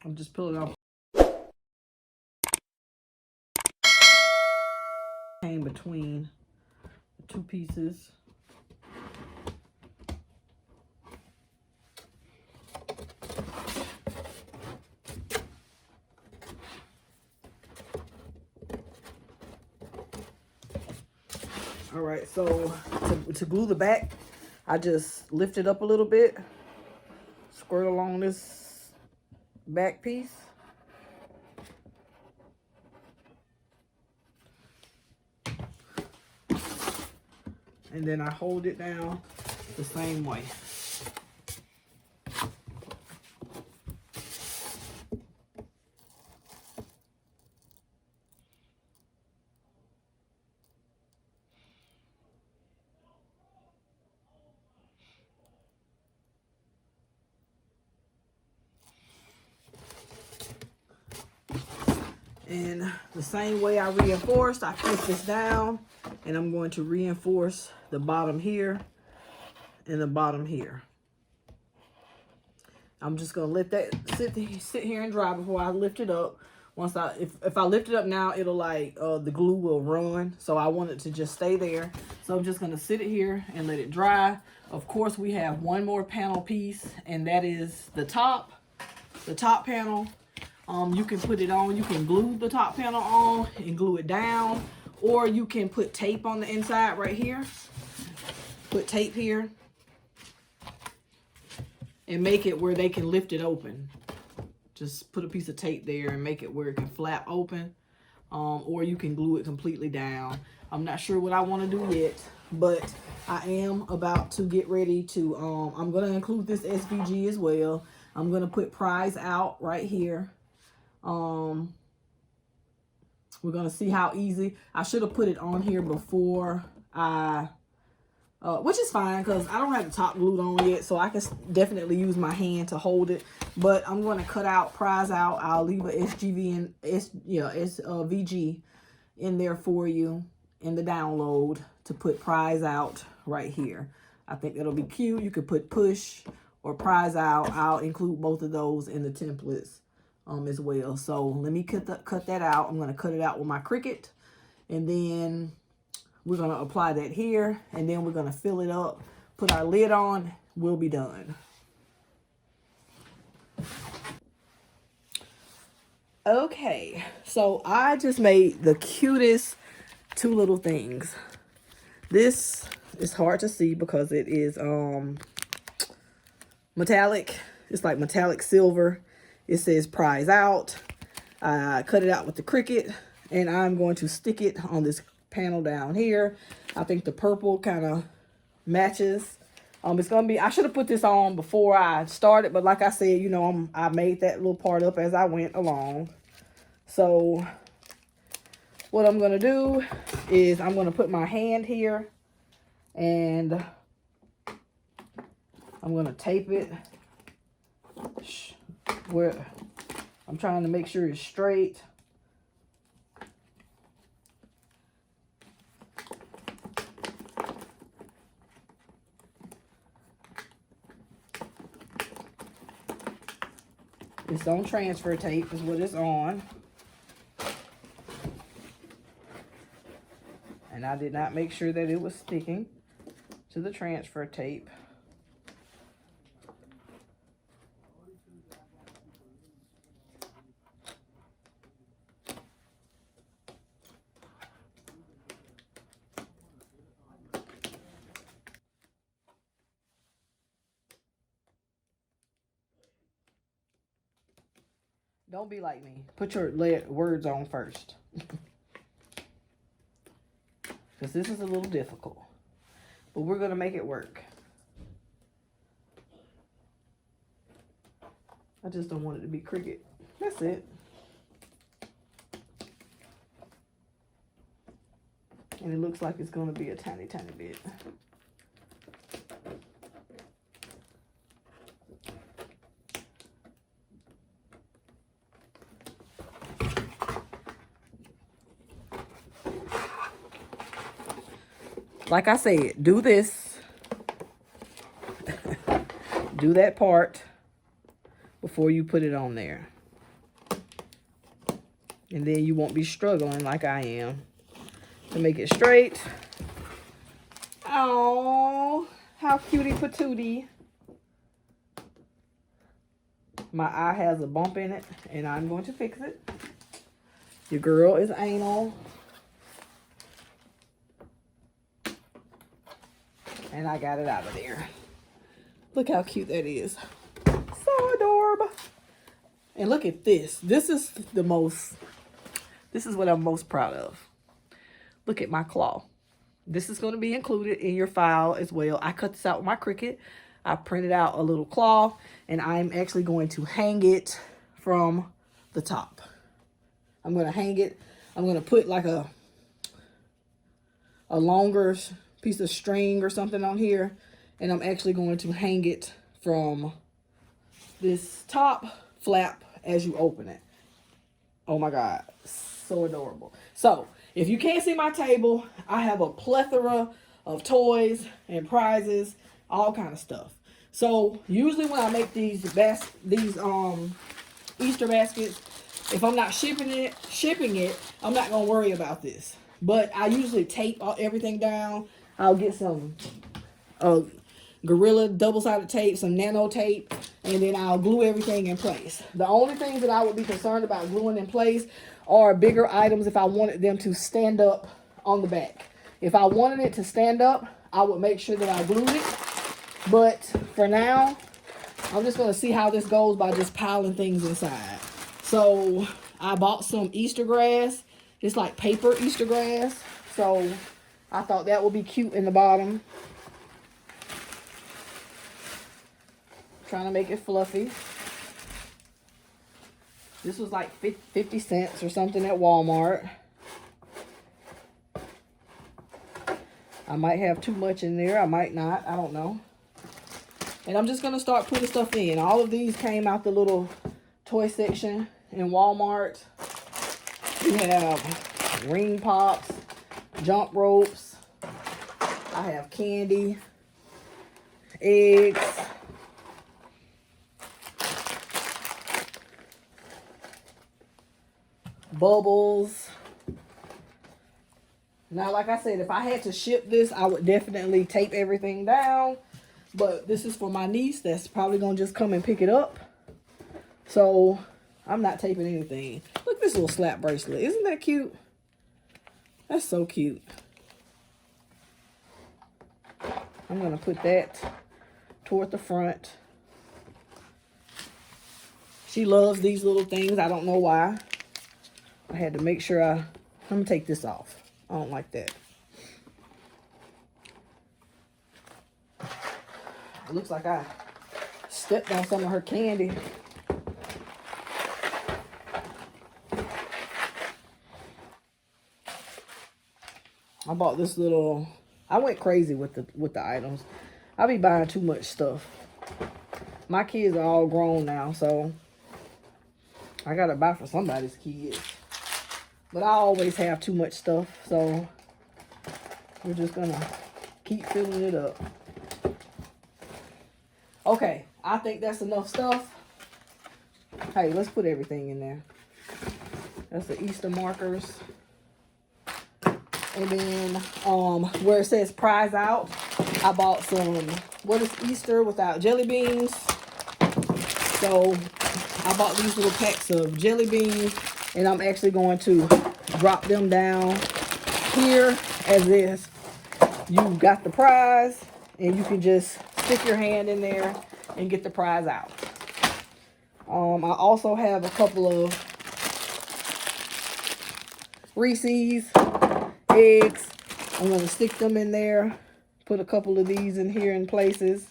I'm just pulling off came between the two pieces. All right, so to glue the back, I just lift it up a little bit, squirt along this back piece. And then I hold it down the same way. And the same way I reinforced, I push this down and I'm going to reinforce the bottom here and the bottom here. I'm just going to let that sit here and dry before I lift it up. Once if I lift it up now, it'll like, the glue will run. So I want it to just stay there. So I'm just going to sit it here and let it dry. Of course, we have one more panel piece, and that is the top panel. You can put it on, you can glue the top panel on and glue it down, or you can put tape on the inside right here. Put tape here and make it where they can lift it open. Just put a piece of tape there and make it where it can flap open, or you can glue it completely down. I'm not sure what I want to do yet, but I am about to get ready to, I'm going to include this SVG as well. I'm going to put prize out right here. We're gonna see how easy. I should have put it on here before I which is fine because I don't have the top glued on yet, so I can definitely use my hand to hold it. But I'm going to cut out prize out. I'll leave a SVG in there for you in the download to put prize out right here. I think that'll be cute. You could put push or prize out, I'll include both of those in the templates as well. So let me cut that out. I'm going to cut it out with my Cricut, and then we're going to apply that here, and then we're going to fill it up, put our lid on. We'll be done. Okay, so I just made the cutest two little things. This is hard to see because it is metallic. It's like metallic silver. It says prize out. I cut it out with the Cricut, and I'm going to stick it on this panel down here. I think the purple kind of matches. It's gonna be, I should have put this on before I started, but like I said, you know, I made that little part up as I went along. So what I'm gonna do is I'm gonna put my hand here, and I'm gonna tape it where I'm trying to make sure it's straight. It's on transfer tape is what it's on. And I did not make sure that it was sticking to the transfer tape. Don't be like me. Put your words on first. Because this is a little difficult. But we're going to make it work. I just don't want it to be Cricut. That's it. And it looks like it's going to be a tiny, tiny bit. Like I said, do this. Do that part before you put it on there. And then you won't be struggling like I am to make it straight. Oh, how cutie patootie. My eye has a bump in it, and I'm going to fix it. Your girl is anal. And I got it out of there. Look how cute that is. So adorable. And look at this. This is what I'm most proud of. Look at my claw. This is going to be included in your file as well. I cut this out with my Cricut. I printed out a little claw, and I'm actually going to hang it from the top. I'm going to hang it. I'm going to put like a longer piece of string or something on here, and I'm actually going to hang it from this top flap as you open it. Oh my God, so adorable. So if you can't see my table, I have a plethora of toys and prizes, all kind of stuff. So usually when I make these Easter baskets, if I'm not shipping it, I'm not gonna worry about this. But I usually tape everything down. I'll get some Gorilla double-sided tape, some nano tape, and then I'll glue everything in place. The only things that I would be concerned about gluing in place are bigger items if I wanted them to stand up on the back. If I wanted it to stand up, I would make sure that I glued it. But for now, I'm just going to see how this goes by just piling things inside. So I bought some Easter grass. It's like paper Easter grass. So I thought that would be cute in the bottom. Trying to make it fluffy. This was like 50 cents or something at Walmart. I might have too much in there. I might not. I don't know. And I'm just going to start putting stuff in. All of these came out the little toy section in Walmart. We have ring pops, jump ropes. I have candy, eggs, bubbles. Now, like I said, if I had to ship this, I would definitely tape everything down. But this is for my niece that's probably going to just come and pick it up. So, I'm not taping anything. Look at this little slap bracelet. Isn't that cute? That's so cute. I'm going to put that toward the front. She loves these little things. I don't know why. I had to make sure I'm going to take this off. I don't like that. It looks like I stepped on some of her candy. I bought this little, I went crazy with the items. I be buying too much stuff. My kids are all grown now, so I gotta buy for somebody's kids. But I always have too much stuff, so we're just gonna keep filling it up. Okay, I think that's enough stuff. Hey, let's put everything in there. That's the Easter markers. And then where it says prize out, I bought some, what is Easter without jelly beans? So I bought these little packs of jelly beans, and I'm actually going to drop them down here as if you got the prize, and you can just stick your hand in there and get the prize out. I also have a couple of Reese's eggs. I'm going to stick them in there. Put a couple of these in here in places.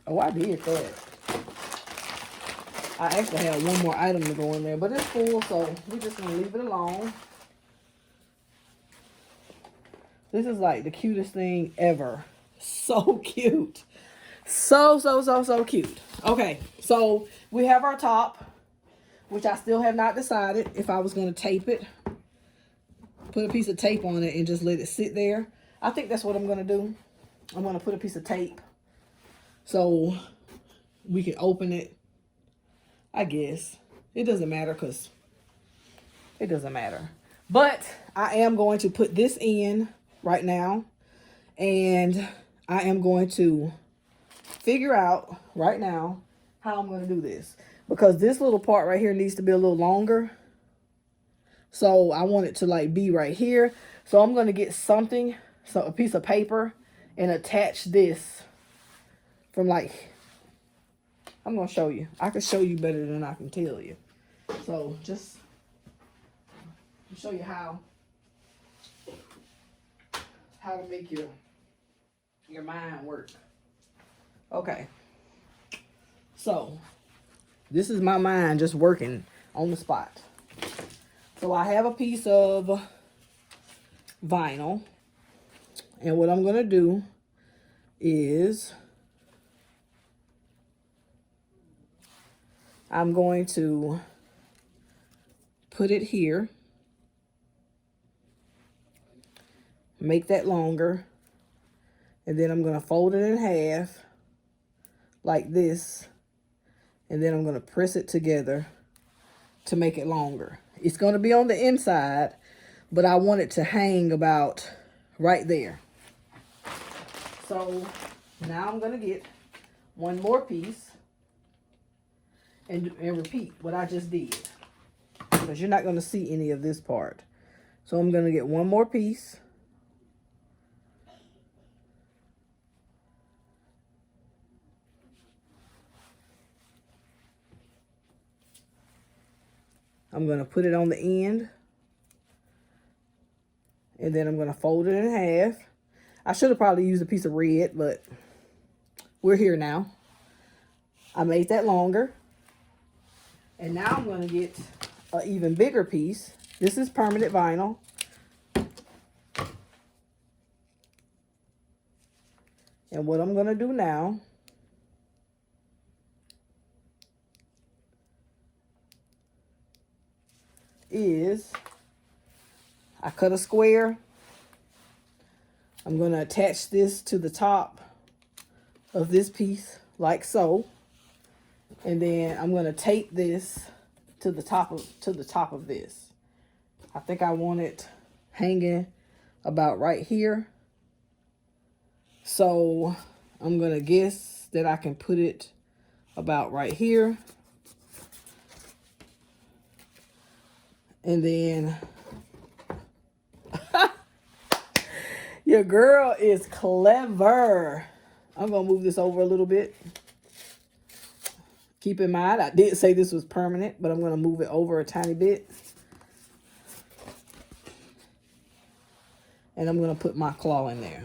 Oh, I did that. I actually had one more item to go in there, but it's full, so we're just going to leave it alone. This is like the cutest thing ever. So cute. So cute. Okay, so we have our top, which I still have not decided if I was going to tape it. Put a piece of tape on it and just let it sit there. I think that's what I'm going to do. I'm going to put a piece of tape so we can open it. I guess. It doesn't matter because it doesn't matter. But I am going to put this in right now. And I am going to figure out right now how I'm going to do this. Because this little part right here needs to be a little longer. So I want it to like be right here. So I'm going to get something, so a piece of paper, and attach this from like, I'm going to show you. I can show you better than I can tell you. So just show you how to make your mind work. Okay. So this is my mind just working on the spot. So I have a piece of vinyl. And what I'm going to do is I'm going to put it here. Make that longer. And then I'm going to fold it in half like this. And then I'm going to press it together to make it longer. It's going to be on the inside, but I want it to hang about right there. So now I'm going to get one more piece and repeat what I just did, because you're not going to see any of this part. So I'm going to get one more piece. I'm going to put it on the end. And then I'm going to fold it in half. I should have probably used a piece of red, but we're here now. I made that longer. And now I'm going to get an even bigger piece. This is permanent vinyl. And what I'm going to do now is I cut a square. I'm going to attach this to the top of this piece like so. And then I'm going to tape this to the top of this. I think I want it hanging about right here. So I'm going to guess that I can put it about right here. And then your girl is clever. I'm going to move this over a little bit. Keep in mind, I did say this was permanent, but I'm going to move it over a tiny bit. And I'm going to put my claw in there.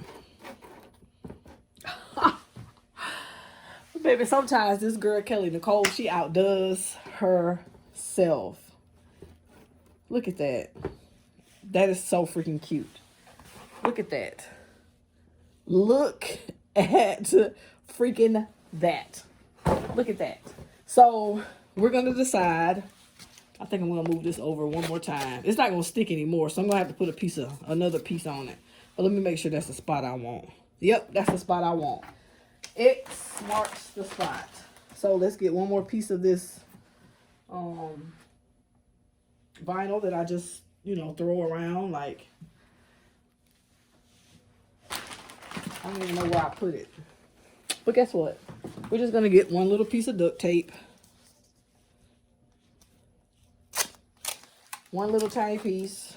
Baby, sometimes this girl, Kelly Nicole, she outdoes herself. Look at that. That is so freaking cute. Look at that. Look at freaking that. Look at that. So we're going to decide. I think I'm going to move this over one more time. It's not going to stick anymore, so I'm going to have to put another piece on it. But let me make sure that's the spot I want. Yep, that's the spot I want. X marks the spot. So let's get one more piece of this vinyl that I just, throw around. Like, I don't even know where I put it. But guess what? We're just going to get one little piece of duct tape. One little tiny piece.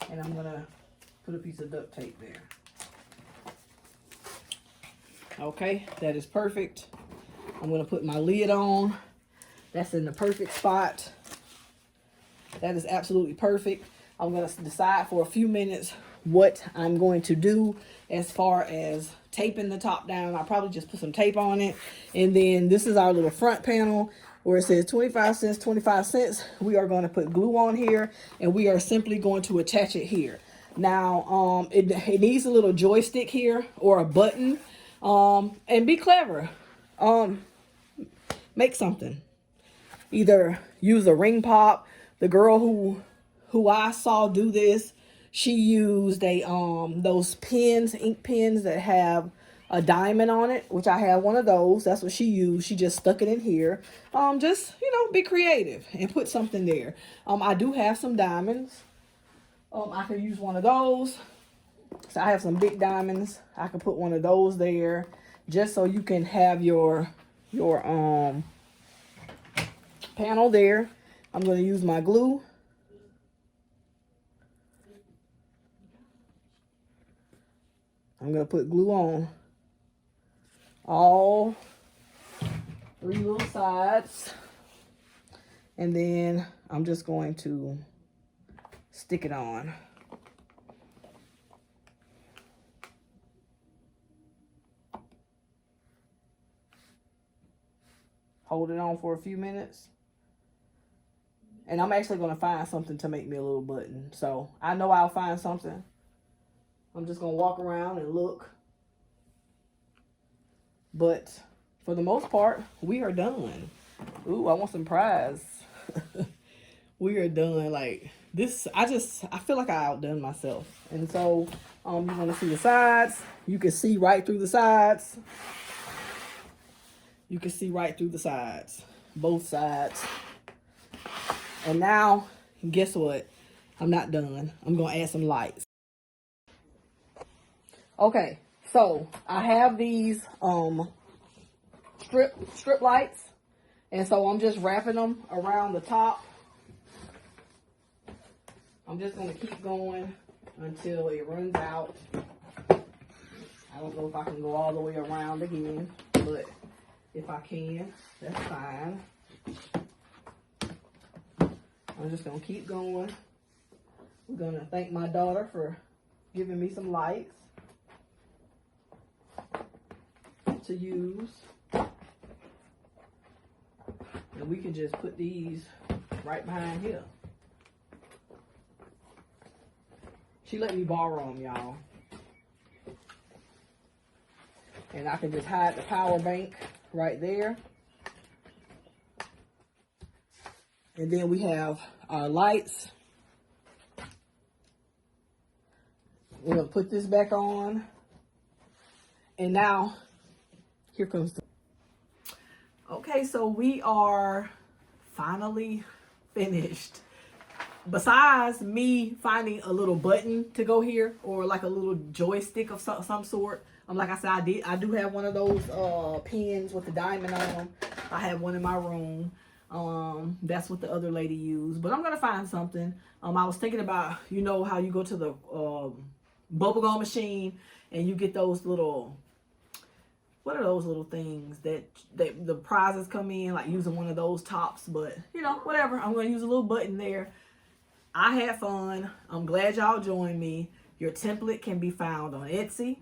And I'm going to put a piece of duct tape there. Okay, that is perfect. I'm going to put my lid on. That's in the perfect spot. That is absolutely perfect. I'm going to decide for a few minutes what I'm going to do as far as taping the top down. I'll probably just put some tape on it. And then this is our little front panel where it says 25 cents, 25 cents. We are going to put glue on here and we are simply going to attach it here. Now, it needs a little joystick here or a button. And be clever. Make something. Either use a ring pop. The girl who I saw do this, she used those pens, ink pens that have a diamond on it, which I have one of those. That's what she used. She just stuck it in here. Just, be creative and put something there. I do have some diamonds. I could use one of those. So I have some big diamonds. I could put one of those there just so you can have your panel there. I'm going to use my glue. I'm going to put glue on all 3 little sides. And then I'm just going to stick it on. Hold it on for a few minutes. And I'm actually going to find something to make me a little button. So I know I'll find something. I'm just going to walk around and look. But for the most part, we are done. Ooh, I want some prize. We are done. Like this, I feel like I outdone myself. And so you want to see the sides. You can see right through the sides. You can see right through the sides. Both sides. And now, guess what? I'm not done. I'm going to add some lights. Okay, so I have these strip lights. And so I'm just wrapping them around the top. I'm just going to keep going until it runs out. I don't know if I can go all the way around again, but if I can, that's fine. I'm just going to keep going. I'm going to thank my daughter for giving me some lights to use. And we can just put these right behind here. She let me borrow them, y'all. And I can just hide the power bank right there. And then we have our lights we're gonna put this back on. And now, here comes the... Okay, so we are finally finished. Besides me finding a little button to go here, or like a little joystick of some sort. Like I said, I do have one of those pins with the diamond on them. I have one in my room. That's what the other lady used. But I'm gonna find something. I was thinking about, you know how you go to the bubblegum machine and you get those little, what are those little things that the prizes come in, like using one of those tops. But you know, whatever, I'm gonna use a little button there. I had fun. I'm glad y'all joined me. Your template can be found on Etsy,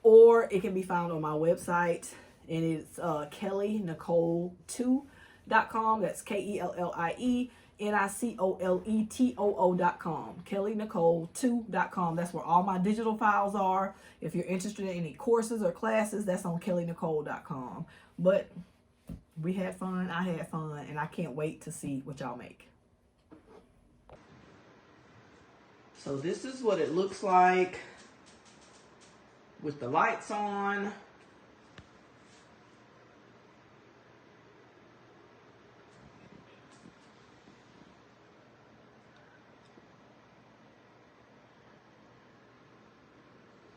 or it can be found on my website, and it's KellyNicole2.com. That's KellyNicoletoo.com. KellyNicole2.com. That's where all my digital files are. If you're interested in any courses or classes, that's on KellyNicole.com. But we had fun. I had fun, and I can't wait to see what y'all make. So this is what it looks like with the lights on.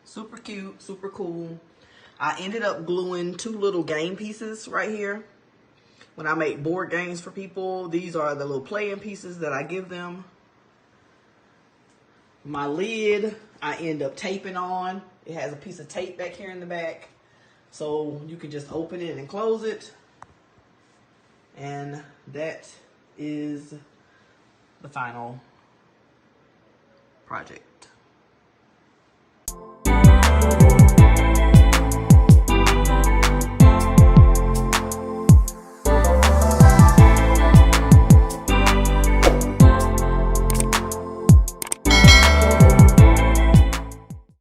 Super cute, super cool. I ended up gluing 2 little game pieces right here. When I make board games for people, these are the little playing pieces that I give them. My lid, I end up taping on. It has a piece of tape back here in the back. So you can just open it and close it. And that is the final project.